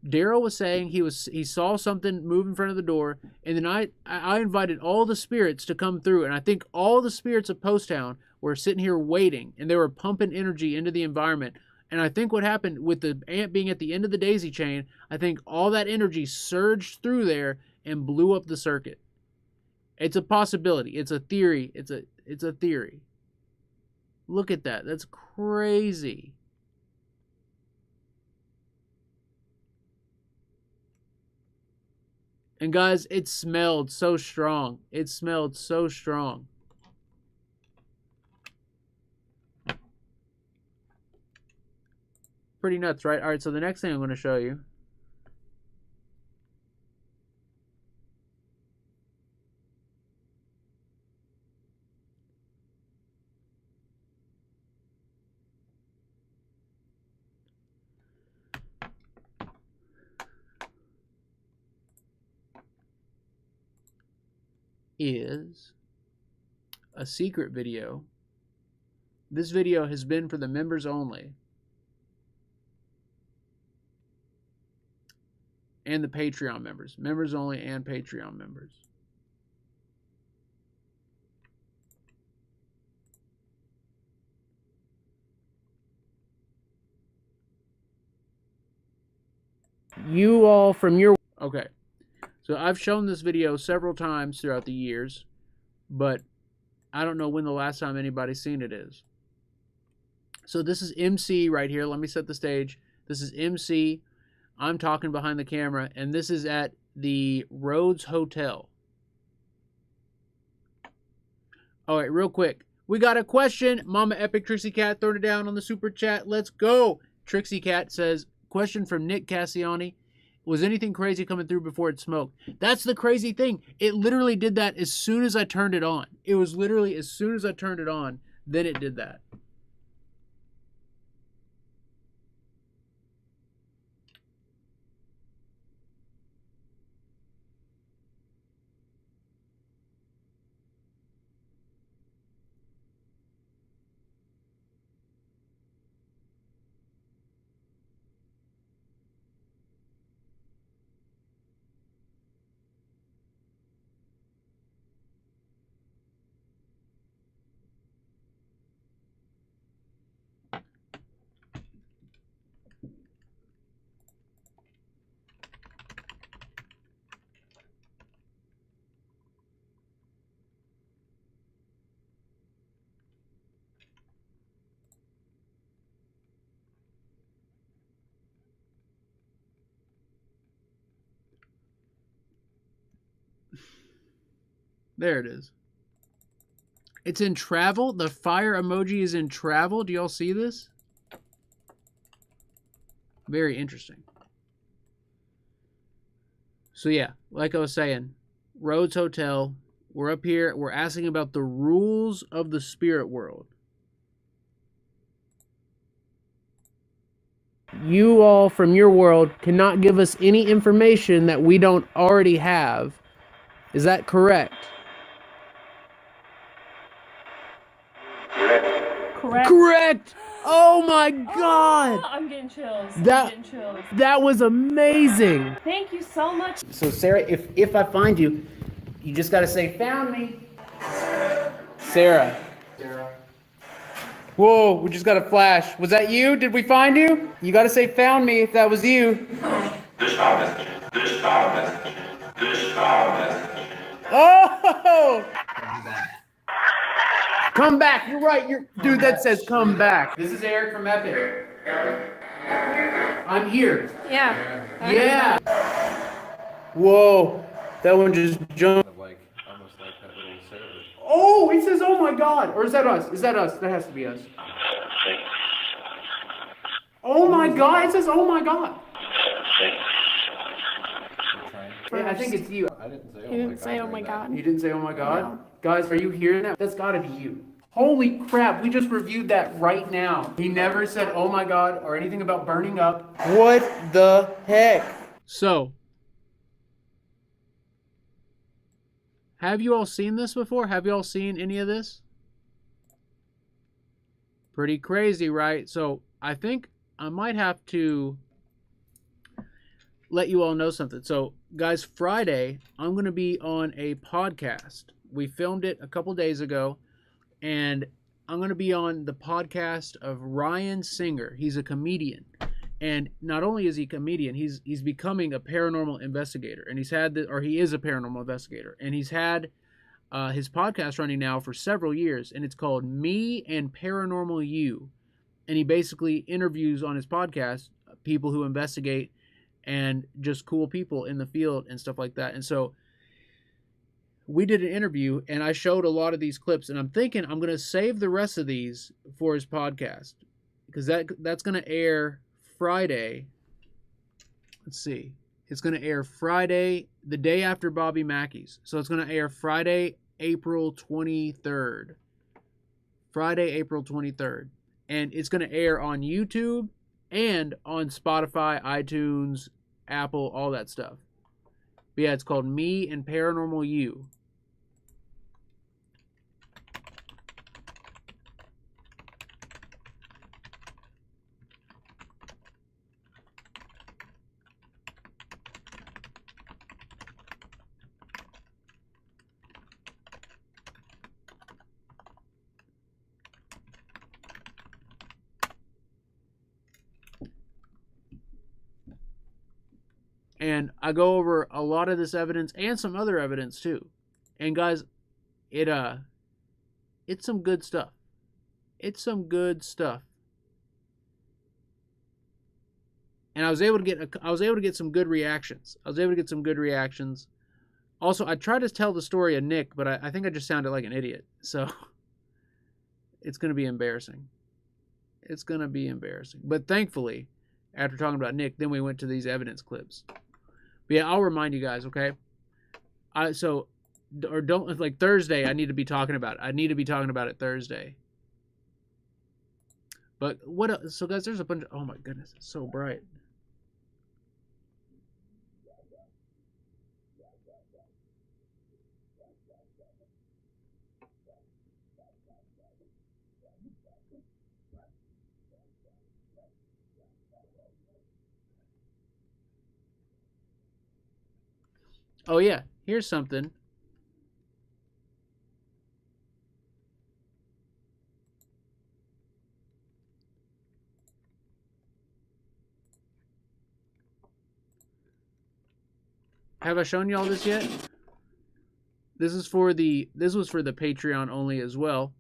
Daryl was saying he saw something move in front of the door, and then I invited all the spirits to come through, and I think all the spirits of Post Town were sitting here waiting, and they were pumping energy into the environment. And I think what happened with the amp being at the end of the daisy chain, I think all that energy surged through there and blew up the circuit. It's a possibility. It's a theory. It's a theory. Look at that. That's crazy. And guys, it smelled so strong. It smelled so strong. Pretty nuts, right? All right, so the next thing I'm going to show you is a secret video. This video has been for the members only and the Patreon members. Members only and Patreon members. You all from your... Okay. So I've shown this video several times throughout the years, but I don't know when the last time anybody's seen it is. So this is MC right here. Let me set the stage. This is MC. I'm talking behind the camera, and this is at the Rhodes Hotel. All right, real quick. We got a question. Mama Epic Trixie Cat throwed it down on the super chat. Let's go. Trixie Cat says, question from Nick Cassiani. Was anything crazy coming through before it smoked? That's the crazy thing. It literally did that as soon as I turned it on. It was literally as soon as I turned it on, then it did that. There it is. It's in travel. The fire emoji is in travel. Do y'all see this? Very interesting. So yeah, like I was saying, Rhodes Hotel. We're up here. We're asking about the rules of the spirit world. You all from your world cannot give us any information that we don't already have. Is that correct? Correct. Correct! Oh my God! Oh, I'm getting chills. That- I'm getting chills. That was amazing! Thank you so much. So Sarah, if I find you, you just gotta say, found me. Sarah. Whoa, we just got a flash. Was that you? Did we find you? You gotta say, found me if that was you. Oh! Come back. You're right. Dude, that says come back. This is Eric from Epic. I'm here. Yeah. Yeah. Whoa. That one just jumped. Like almost like that little Sarah. Oh, it says, oh my God. Or is that us? Is that us? That has to be us. Oh my God. It says, oh my God. Yeah, I think it's you. I didn't say He didn't say, oh my God. You didn't say, oh my God? No. Guys, are you hearing that? That's gotta be you. Holy crap, we just reviewed that right now. He never said, oh my God, or anything about burning up. What the heck? So, have you all seen this before? Have you all seen any of this? Pretty crazy, right? So, I think I might have to let you all know something. So, guys, Friday, I'm going to be on a podcast. We filmed it a couple days ago, and I'm going to be on the podcast of Ryan Singer. He's a comedian. And not only is he a comedian, he's becoming a paranormal investigator. And he is a paranormal investigator. And he's had his podcast running now for several years, and it's called Me and Paranormal You. And he basically interviews on his podcast people who investigate and just cool people in the field and stuff like that. And so we did an interview, and I showed a lot of these clips, and I'm thinking I'm going to save the rest of these for his podcast, because that's going to air Friday. Let's see. It's going to air Friday, the day after Bobby Mackey's. So it's going to air Friday, April 23rd. Friday, April 23rd. And it's going to air on YouTube and on Spotify, iTunes, Apple, all that stuff. But yeah, it's called Me and Paranormal You. And I go over a lot of this evidence and some other evidence too. And guys, it's some good stuff. It's some good stuff. And I was able to get some good reactions. Also, I tried to tell the story of Nick, but I think I just sounded like an idiot. So it's going to be embarrassing. But thankfully, after talking about Nick, then we went to these evidence clips. But yeah, I'll remind you guys, okay? Thursday, I need to be talking about it. Thursday. But what else? So guys, there's a bunch of, oh my goodness, it's so bright. Oh yeah, here's something. Have I shown y'all this yet? This was for the Patreon only as well,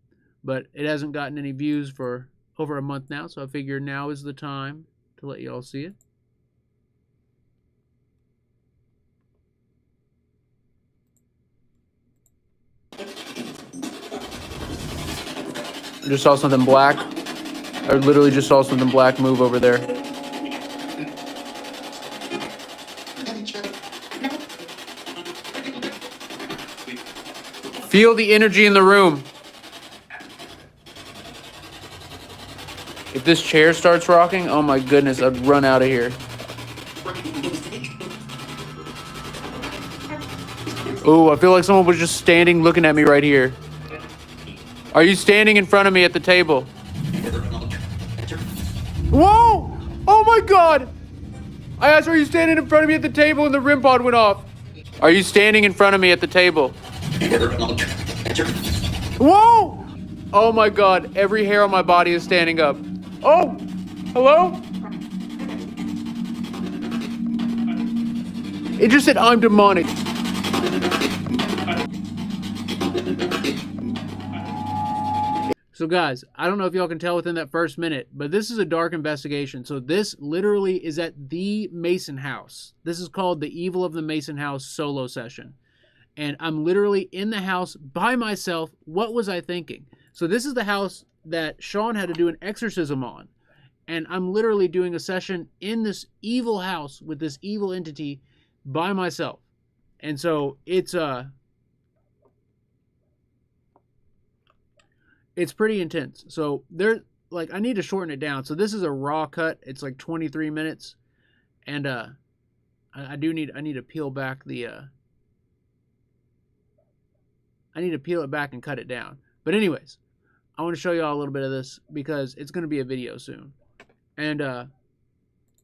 but it hasn't gotten any views for over a month now, so I figure now is the time to let y'all see it. I just saw something black. I literally just saw something black move over there. Feel the energy in the room. If this chair starts rocking, oh my goodness, I'd run out of here. Ooh, I feel like someone was just standing looking at me right here. Are you standing in front of me at the table? Whoa! Oh my god! I asked, are you standing in front of me at the table, and the REM pod went off. Are you standing in front of me at the table? Whoa! Oh my god, every hair on my body is standing up. Oh! Hello? It just said, I'm demonic. So guys, I don't know if y'all can tell within that first minute, but this is a dark investigation. So this literally is at the Mason house. This is called the Evil of the Mason House solo session. And I'm literally in the house by myself. What was I thinking? So this is the house that Sean had to do an exorcism on. And I'm literally doing a session in this evil house with this evil entity by myself. And so it's pretty intense. So I need to shorten it down. So this is a raw cut. It's like 23 minutes. And I need to peel back I need to peel it back and cut it down. But anyways, I want to show y'all a little bit of this because it's going to be a video soon. And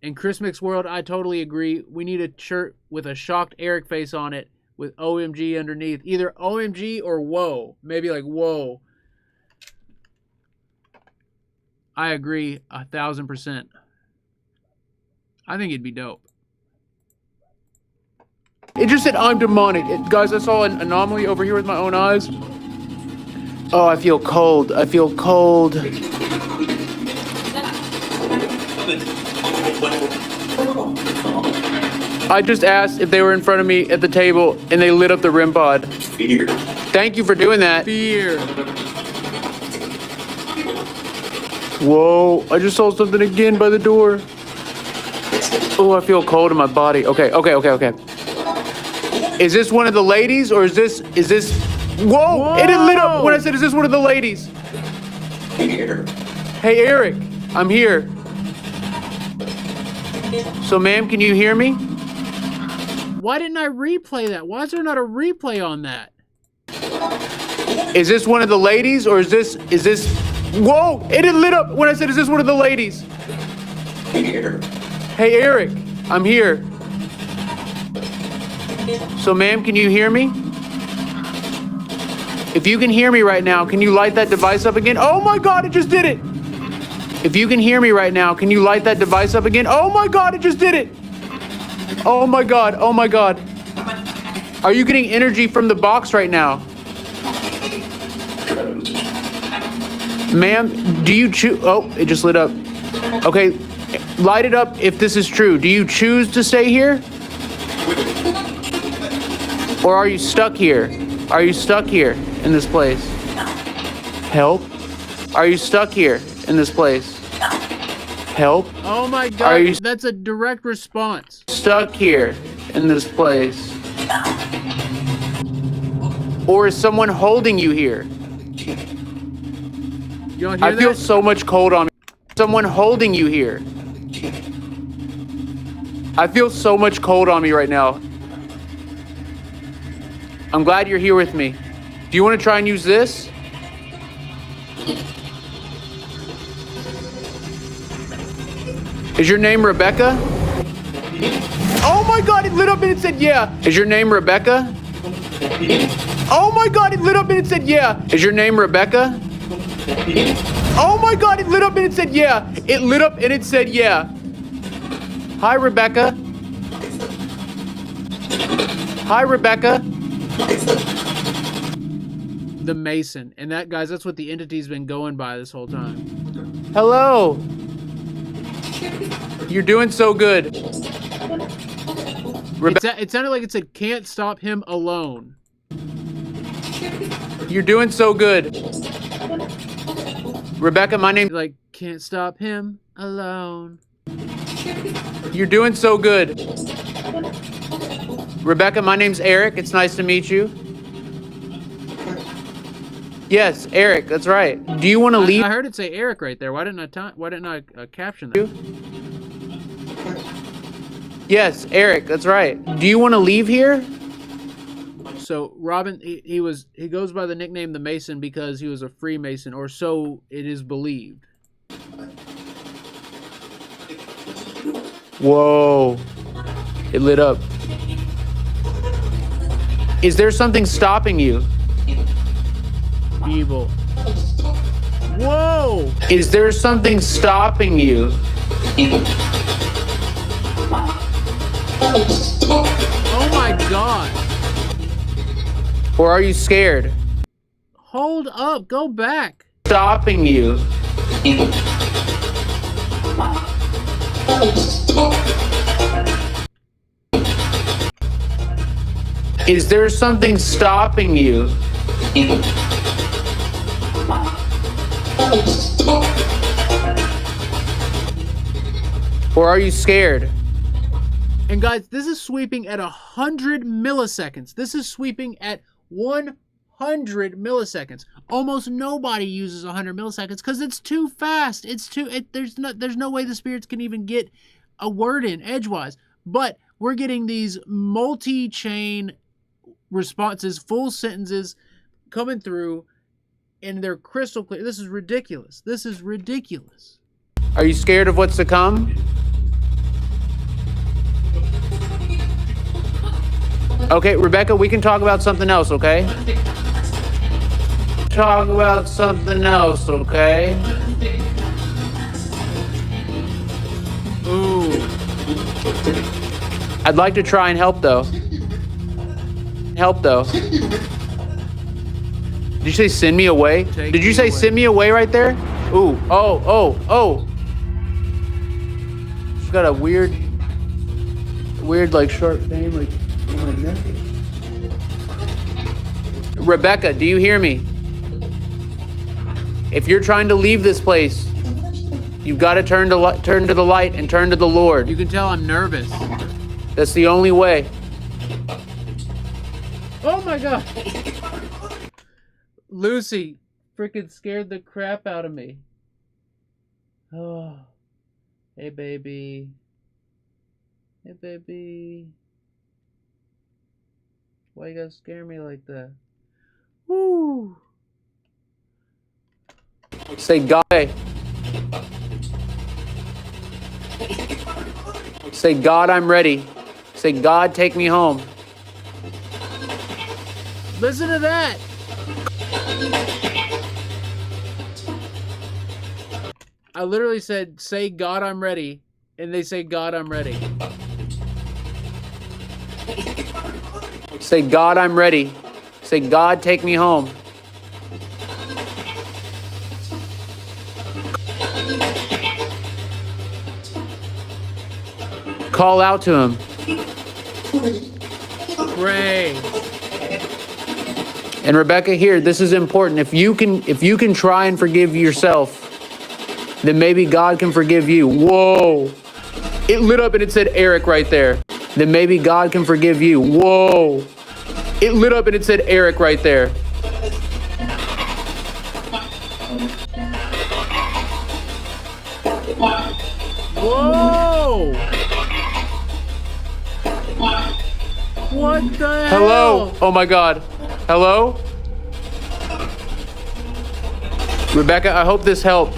in Chris Mick's world, I totally agree. We need a shirt with a shocked Eric face on it with OMG underneath. Either OMG or whoa. Maybe like whoa. I agree 1,000%. I think it'd be dope. It just said, I'm demonic. Guys, I saw an anomaly over here with my own eyes. Oh, I feel cold. I feel cold. I just asked if they were in front of me at the table and they lit up the REM pod. Fear. Thank you for doing that. Fear. Whoa, I just saw something again by the door. Oh, I feel cold in my body. Okay. Is this one of the ladies or is this, whoa, it lit up when I said, is this one of the ladies? Fear. Hey, Eric, I'm here. So, ma'am, can you hear me? Why didn't I replay that? Why is there not a replay on that? Is this one of the ladies or is this, whoa, it lit up when I said, is this one of the ladies? Fear. Hey, Eric, I'm here. So, ma'am, can you hear me? If you can hear me right now, can you light that device up again? Oh my God, it just did it. If you can hear me right now, can you light that device up again? Oh my God, it just did it. Oh my God, oh my God. Are you getting energy from the box right now? Ma'am, do you choose? Oh, it just lit up. Okay, light it up if this is true. Do you choose to stay here? Or are you stuck here? Are you stuck here in this place? Help? Are you stuck here in this place? Help? Oh my God, are you that's a direct response. Stuck here in this place? Or is someone holding you here? You don't hear I feel so much cold on me. Someone holding you here. I feel so much cold on me right now. I'm glad you're here with me. Do you want to try and use this? Is your name Rebecca? Oh my God, it lit up and it said yeah. Is your name Rebecca? Oh my God, it lit up and it said yeah. Is your name Rebecca? Oh my God, it lit up and it said yeah. It lit up and it said yeah. Hi, Rebecca. Hi, Rebecca. The Mason. And that, guys, that's what the entity's been going by this whole time. Hello. You're doing so good. It sounded like it said, can't stop him alone. You're doing so good. Rebecca, my name... Like, can't stop him alone. You're doing so good. Rebecca, my name's Eric. It's nice to meet you. Yes, Eric, that's right. Do you want to leave? I heard it say Eric right there. Why didn't I caption that? Yes, Eric, that's right. Do you want to leave here? So Robin, he goes by the nickname the Mason because he was a Freemason, or so it is believed. Whoa, it lit up. Is there something stopping you? Evil. Whoa! Is there something stopping you? Oh my God. Or are you scared? Hold up, go back. Stopping you. Is there something stopping you? Or are you scared? And guys, this is sweeping at 100 milliseconds. This is sweeping at 100 milliseconds. Almost nobody uses 100 milliseconds because it's too fast. There's no way the spirits can even get a word in edgewise. But we're getting these multi-chain responses, full sentences coming through, and they're crystal clear. This is ridiculous. This is ridiculous. Are you scared of what's to come? Okay, Rebecca, we can talk about something else, okay? Talk about something else, okay? Ooh. I'd like to try and help, though. Did you say send me away? Did you say send me away right there? Ooh, oh. She's got a weird weird, like sharp pain, like in my neck. Rebecca, do you hear me? If you're trying to leave this place, you've got to turn to the light and turn to the Lord. You can tell I'm nervous. That's the only way. Oh my god. Lucy freaking scared the crap out of me. Oh. Hey, baby. Hey, baby. Why you gotta scare me like that? Woo. Say God. Say God, I'm ready. Say God, take me home. Listen to that. I literally said, say God, I'm ready. And they say, God, I'm ready. Say God, I'm ready. Say God, take me home. Call out to him. Pray. And Rebecca, here, this is important. If you can try and forgive yourself, then maybe God can forgive you. Whoa. It lit up and it said Eric right there. Then maybe God can forgive you. Whoa. It lit up and it said Eric right there. Whoa. What the hell? Hello? Oh my God. Hello? Rebecca, I hope this helped.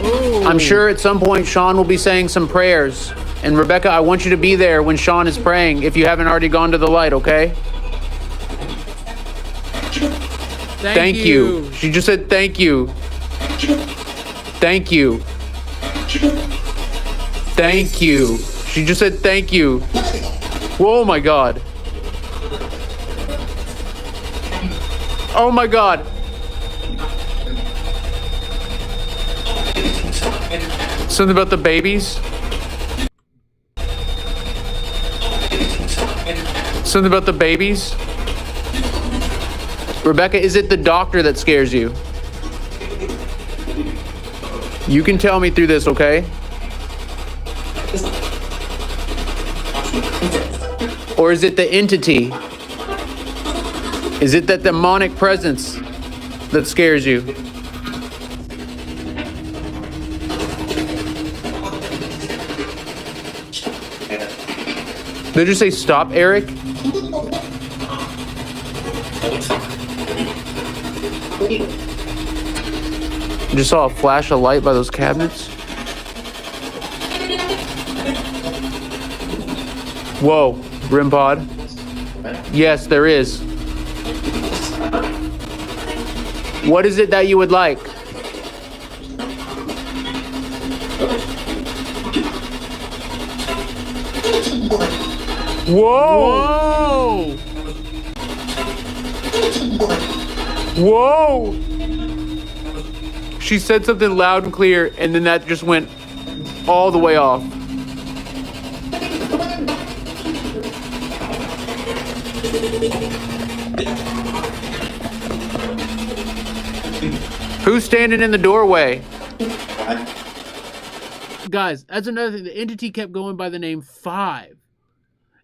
Ooh. I'm sure at some point Sean will be saying some prayers. And Rebecca, I want you to be there when Sean is praying if you haven't already gone to the light, okay? Thank you. She just said thank you. Thank you. Thank you. She just said thank you. Whoa, my God. Oh my God. Something about the babies? Something about the babies? Rebecca, is it the doctor that scares you? You can tell me through this, okay? Or is it the entity? Is it that demonic presence that scares you? Did you say stop, Eric? You just saw a flash of light by those cabinets? Whoa, REM pod. Yes, there is. What is it that you would like? Whoa! Whoa! She said something loud and clear, and then that just went all the way off. Who's standing in the doorway? Guys, that's another thing. The entity kept going by the name 5.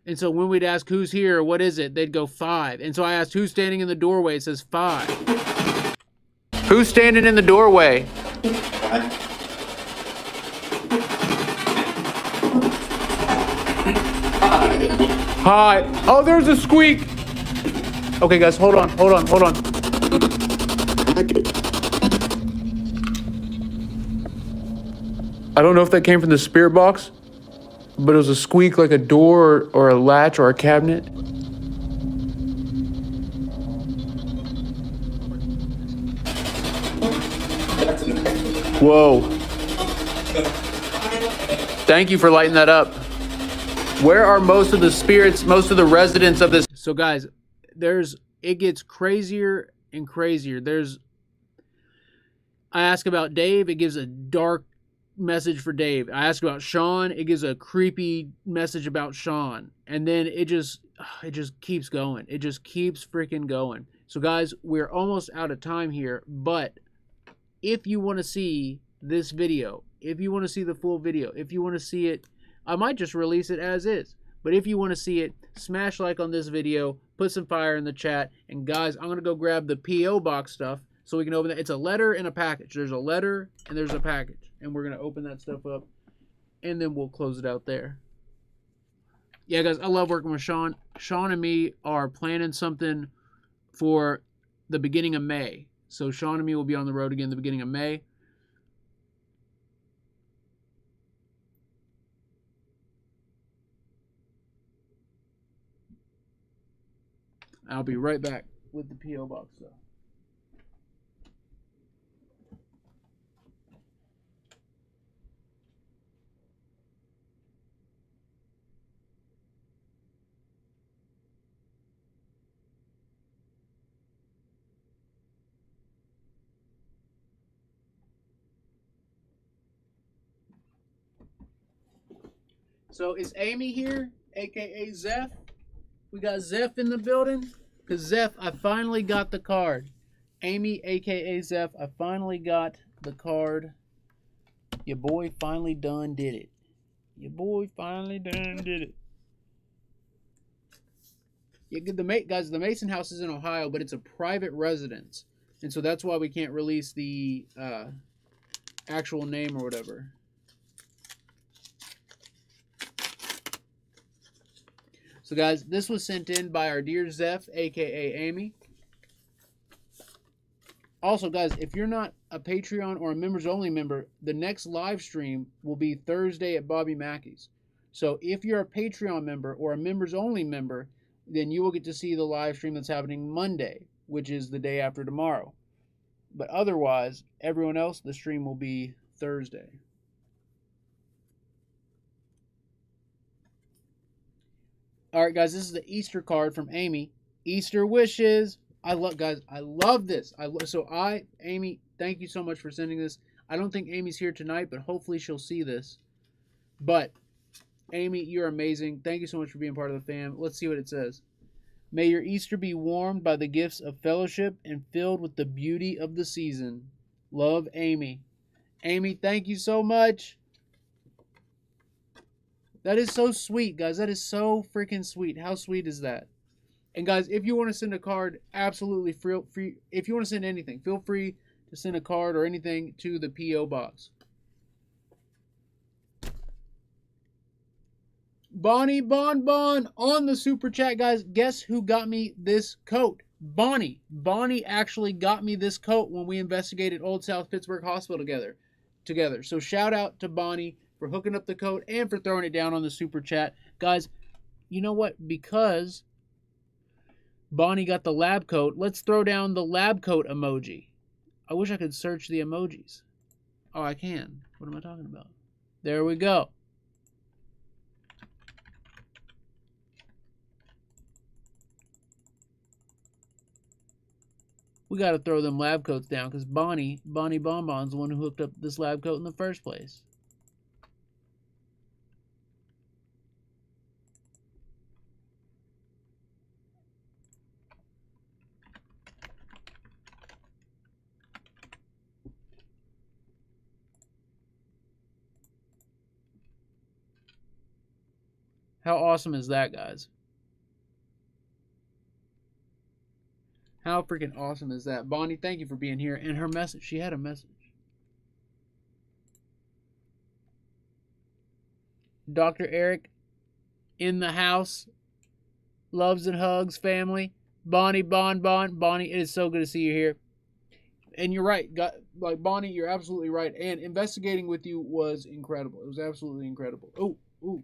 And so when we'd ask who's here, what is it, they'd go 5. And so I asked who's standing in the doorway. It says 5. Who's standing in the doorway? Hi. Oh, there's a squeak. Okay, guys, hold on. I don't know if that came from the spirit box, but it was a squeak like a door or a latch or a cabinet. Whoa. Thank you for lighting that up. Where are most of the spirits, most of the residents of this? So guys, it gets crazier and crazier. I ask about Dave, it gives a dark message for Dave. I ask about Sean. It gives a creepy message about Sean. And then it just keeps going. It just keeps freaking going. So guys, we're almost out of time here. But if you want to see this video, if you want to see the full video, if you want to see it, I might just release it as is. But if you want to see it, smash like on this video, put some fire in the chat. And guys, I'm going to go grab the P.O. box stuff so we can open it. It's a letter and a package. There's a letter and there's a package. And we're going to open that stuff up. And then we'll close it out there. Yeah, guys, I love working with Sean. Sean and me are planning something for the beginning of May. So Sean and me will be on the road again the beginning of May. I'll be right back with the P.O. box stuff. So is Amy here, aka Zeph? We got Zeph in the building. Because Zeph, I finally got the card. Amy, aka Zeph, I finally got the card. Your boy finally done did it. Your boy finally done did it. Yeah, guys, the Mason house is in Ohio, but it's a private residence. And so that's why we can't release the actual name or whatever. So guys, this was sent in by our dear Zeph, aka Amy. Also guys, if you're not a Patreon or a members only member, the next live stream will be Thursday at Bobby Mackey's. So if you're a Patreon member or a members only member, then you will get to see the live stream that's happening Monday, which is the day after tomorrow. But otherwise, everyone else, the stream will be Thursday. All right, guys, this is the Easter card from Amy. Easter wishes. I love, guys, I love this. Amy, thank you so much for sending this. I don't think Amy's here tonight, but hopefully she'll see this. But, Amy, you're amazing. Thank you so much for being part of the fam. Let's see what it says. May your Easter be warmed by the gifts of fellowship and filled with the beauty of the season. Love, Amy. Amy, thank you so much. That is so sweet, guys. That is so freaking sweet. How sweet is that? And guys, if you want to send a card, absolutely free. If you want to send anything, feel free to send a card or anything to the P.O. box. Bonnie Bon on the super chat, guys. Guess who got me this coat? Bonnie. Bonnie actually got me this coat when we investigated Old South Pittsburgh Hospital together. So shout out to Bonnie for hooking up the coat and for throwing it down on the super chat. Guys, you know what? Because Bonnie got the lab coat, let's throw down the lab coat emoji. I wish I could search the emojis. Oh, I can. What am I talking about? There we go. We got to throw them lab coats down because Bonnie Bonbon's the one who hooked up this lab coat in the first place. How awesome is that, guys? How freaking awesome is that? Bonnie, thank you for being here. And her message, she had a message. Dr. Eric in the house. Loves and hugs, family. Bonnie, Bonnie, it is so good to see you here. And you're right. Like, Bonnie, you're absolutely right. And investigating with you was incredible. It was absolutely incredible. Ooh,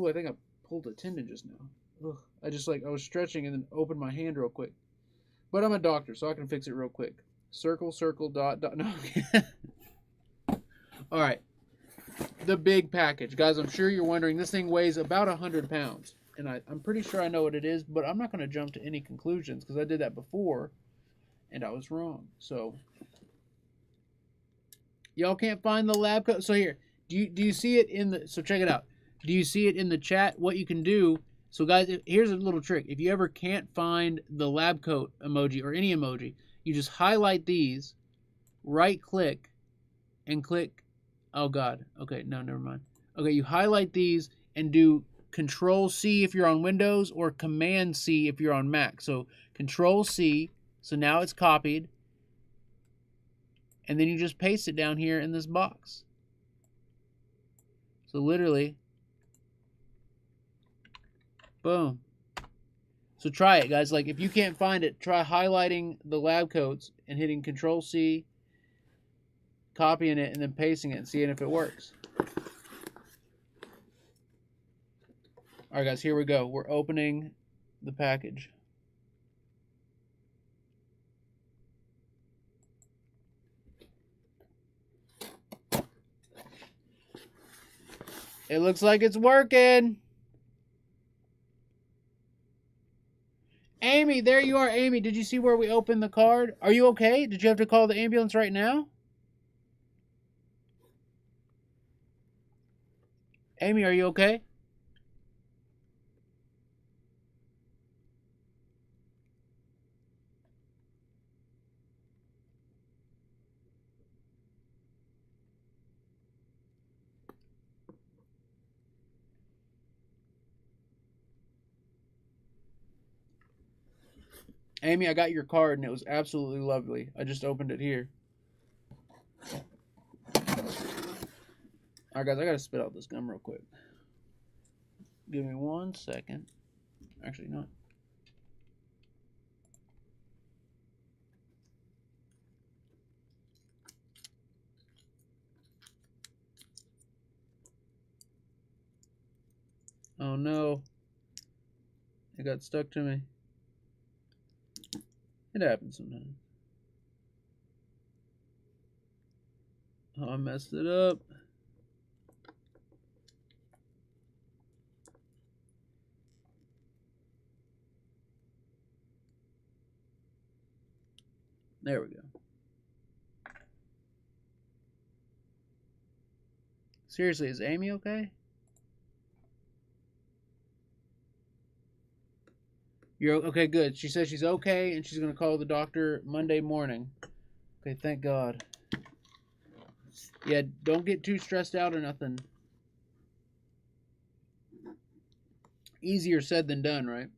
I think I pulled a tendon just now. Ugh. I was stretching and then opened my hand real quick. But I'm a doctor, so I can fix it real quick. Circle, dot. No. All right. The big package. Guys, I'm sure you're wondering, this thing weighs about 100 pounds. And I'm pretty sure I know what it is, but I'm not going to jump to any conclusions because I did that before, and I was wrong. So, Y'all can't find the lab coat. So here, do you see it in the? So check it out. Do you see it in the chat? What you can do. So guys, here's a little trick. If you ever can't find the lab coat emoji or any emoji, you just highlight these, right click, and click. Oh God. Okay, no, never mind. Okay, you highlight these and do Control C if you're on Windows or Command C if you're on Mac. So Control C. So now it's copied. And then you just paste it down here in this box. So literally, boom. So try it, guys. Like if you can't find it, try highlighting the lab coats and hitting Control C, copying it, and then pasting it and seeing if it works. All right, guys, here we go. We're opening the package. It looks like it's working. Amy, there you are. Amy, did you see where we opened the card? Are you okay? Did you have to call the ambulance right now? Amy, are you okay? Amy, I got your card and it was absolutely lovely. I just opened it here. Alright guys, I gotta spit out this gum real quick. Give me 1 second. Actually, not. Oh no. It got stuck to me. It happens sometimes. Oh, I messed it up. There we go. Seriously, is Amy okay? You're okay, good. She says she's okay and she's going to call the doctor Monday morning. Okay, thank God. Yeah, don't get too stressed out or nothing. Easier said than done, right?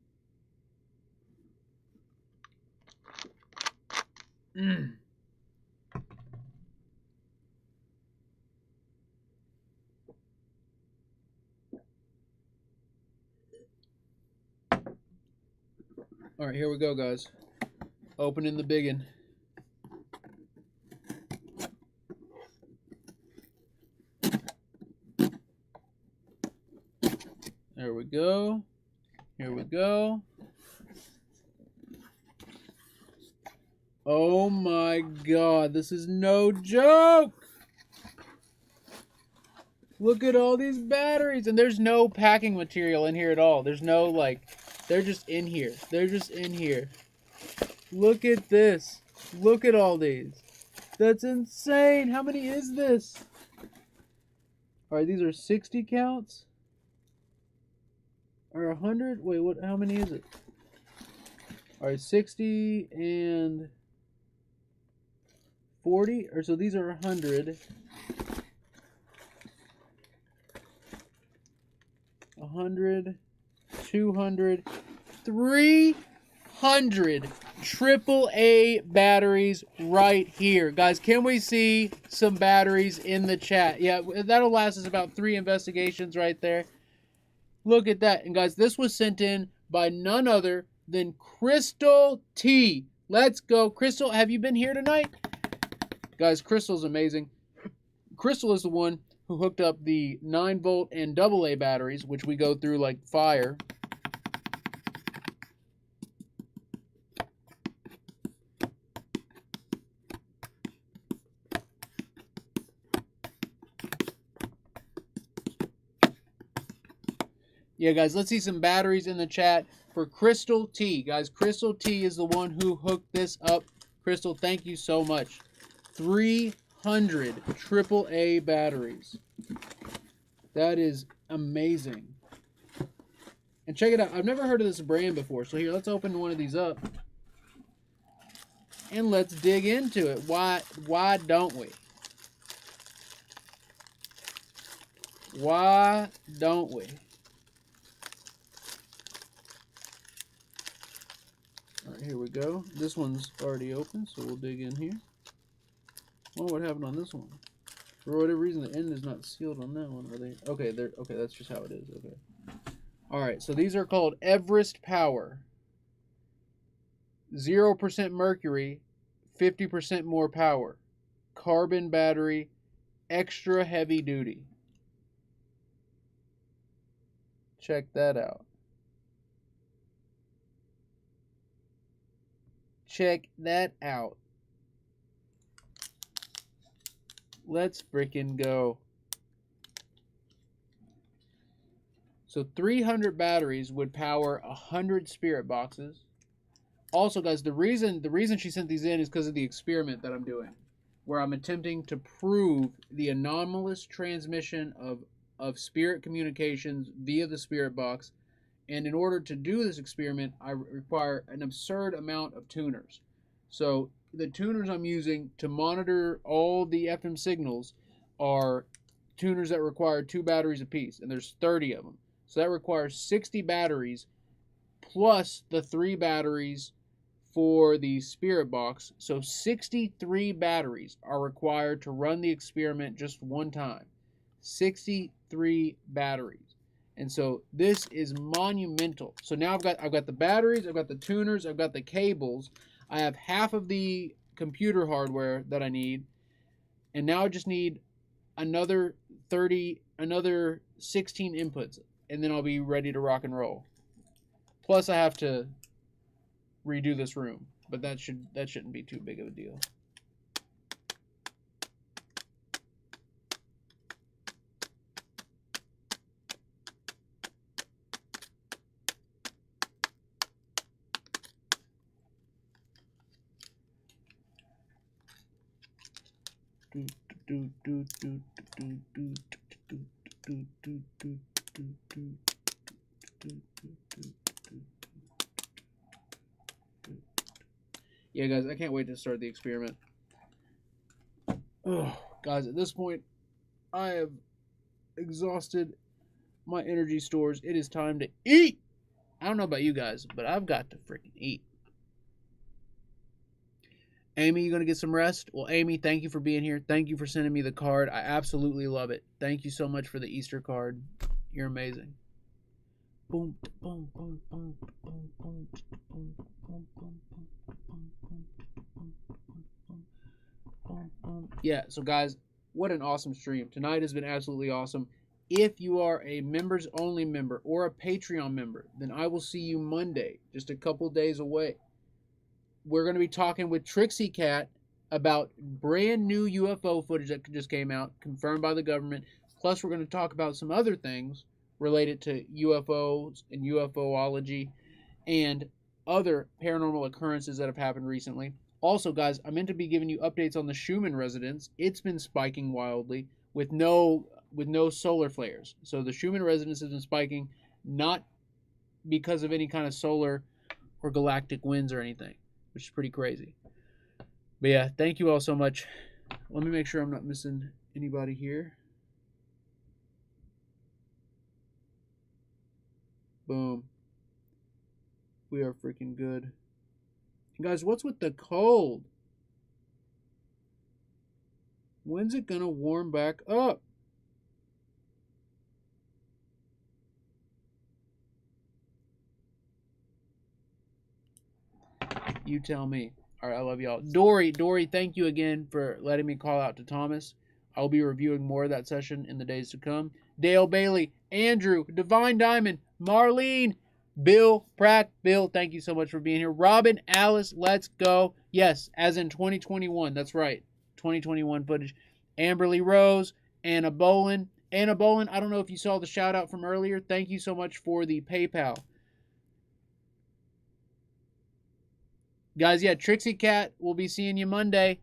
All right, here we go, guys. Opening the biggin. There we go. Here we go. Oh my God, this is no joke. Look at all these batteries. And there's no packing material in here at all. There's no, like, they're just in here. They're just in here. Look at this. Look at all these. That's insane. How many is this? All right, these are 60 counts. Or 100? Wait, what? How many is it? All right, 60 and 40. Or so these are 100. 100, 200, 300 AAA batteries right here. Guys, can we see some batteries in the chat? Yeah, that'll last us about 3 investigations right there. Look at that. And guys, this was sent in by none other than Crystal T. Let's go. Crystal, have you been here tonight? Guys, Crystal's amazing. Crystal is the one who hooked up the 9-volt and AA batteries, which we go through like fire. Yeah, guys, let's see some batteries in the chat for Crystal T. Guys, Crystal T is the one who hooked this up. Crystal, thank you so much. 300 300 AAA batteries. That is amazing. And check it out. I've never heard of this brand before. So here, let's open one of these up. And let's dig into it. Why don't we? Why don't we? All right, here we go. This one's already open, so we'll dig in here. Oh, what happened on this one? For whatever reason, the end is not sealed on that one. Are they? Okay, okay. That's just how it is. Okay. All right. So these are called Everest Power. 0% mercury, 50% more power. Carbon battery, extra heavy duty. Check that out. Check that out. Let's freaking go. So 300 batteries would power 100 spirit boxes. Also, guys, the reason she sent these in is because of the experiment that I'm doing, where I'm attempting to prove the anomalous transmission of spirit communications via the spirit box. And in order to do this experiment, I require an absurd amount of tuners. So the tuners I'm using to monitor all the FM signals are tuners that require 2 batteries apiece, and there's 30 of them. So that requires 60 batteries plus the 3 batteries for the spirit box. So 63 batteries are required to run the experiment just one time. 63 batteries. And so this is monumental. So now I've got the batteries, I've got the tuners, I've got the cables. I have half of the computer hardware that I need. And now I just need another 16 inputs, and then I'll be ready to rock and roll. Plus I have to redo this room, but that shouldn't be too big of a deal. Yeah, guys, I can't wait to start the experiment. Oh, guys, at this point, I have exhausted my energy stores. It is time to eat. I don't know about you guys, but I've got to freaking eat. Amy, you going to get some rest? Well, Amy, thank you for being here. Thank you for sending me the card. I absolutely love it. Thank you so much for the Easter card. You're amazing. Boom, boom, boom, boom, boom, boom, boom, boom, boom, boom. Yeah, so guys, what an awesome stream. Tonight has been absolutely awesome. If you are a members only member or a Patreon member, then I will see you Monday, just a couple days away. We're going to be talking with Trixie Cat about brand new UFO footage that just came out, confirmed by the government. Plus, we're going to talk about some other things related to UFOs and UFOlogy and other paranormal occurrences that have happened recently. Also, guys, I'm meant to be giving you updates on the Schumann resonance. It's been spiking wildly with no solar flares. So the Schumann resonance has been spiking not because of any kind of solar or galactic winds or anything, which is pretty crazy. But yeah, thank you all so much. Let me make sure I'm not missing anybody here. Boom. We are freaking good. Guys, what's with the cold? When's it gonna warm back up? You tell me. All right, I love y'all. Dory, thank you again for letting me call out to Thomas. I'll be reviewing more of that session in the days to come. Dale Bailey, Andrew, Divine Diamond, Marlene, Bill Pratt. Bill, thank you so much for being here. Robin, Alice, let's go. Yes, as in 2021. That's right. 2021 footage. Amberly Rose, Anna Bolin. Anna Bolin, I don't know if you saw the shout out from earlier. Thank you so much for the PayPal. Guys, yeah, Trixie Cat, we'll be seeing you Monday.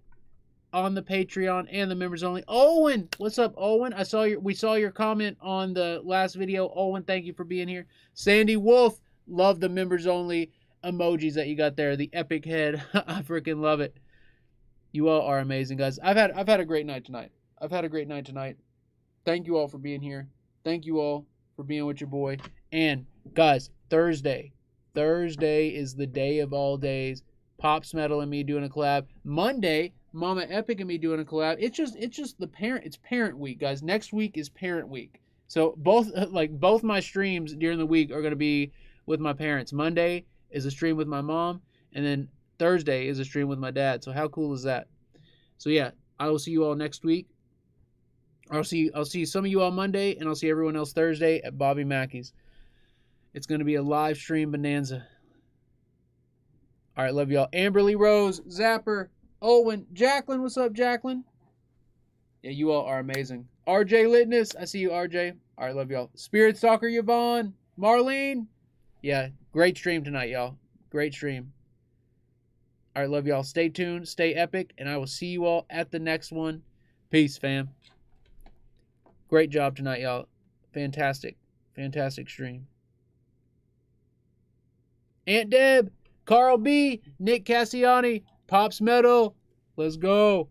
on the Patreon and the members only. Owen, what's up, Owen? We saw your comment on the last video. Owen, thank you for being here. Sandy Wolf, love the members only emojis that you got there. The epic head. I freaking love it. You all are amazing, guys. I've had a great night tonight. Thank you all for being here. Thank you all for being with your boy. And guys, Thursday is the day of all days. Pops Metal and me doing a collab. Monday, Mama Epic and me doing a collab. It's just it's parent week, guys. Next week is parent week. So both my streams during the week are gonna be with my parents. Monday is a stream with my mom, and then Thursday is a stream with my dad. So how cool is that? So yeah, I will see you all next week. I'll see some of you on Monday, and I'll see everyone else Thursday at Bobby Mackey's. It's going to be a live stream bonanza. All right, love y'all. Amberly Rose, Zapper, Owen, Jacqueline. What's up, Jacqueline? Yeah, you all are amazing. RJ Litness, I see you, RJ. All right, love y'all. Spirit Stalker Yvonne, Marlene. Yeah, great stream tonight, y'all. Great stream. All right, love y'all. Stay tuned, stay epic, and I will see you all at the next one. Peace, fam. Great job tonight, y'all. Fantastic stream. Aunt Deb, Carl B, Nick Cassiani, Pops Metal. Let's go.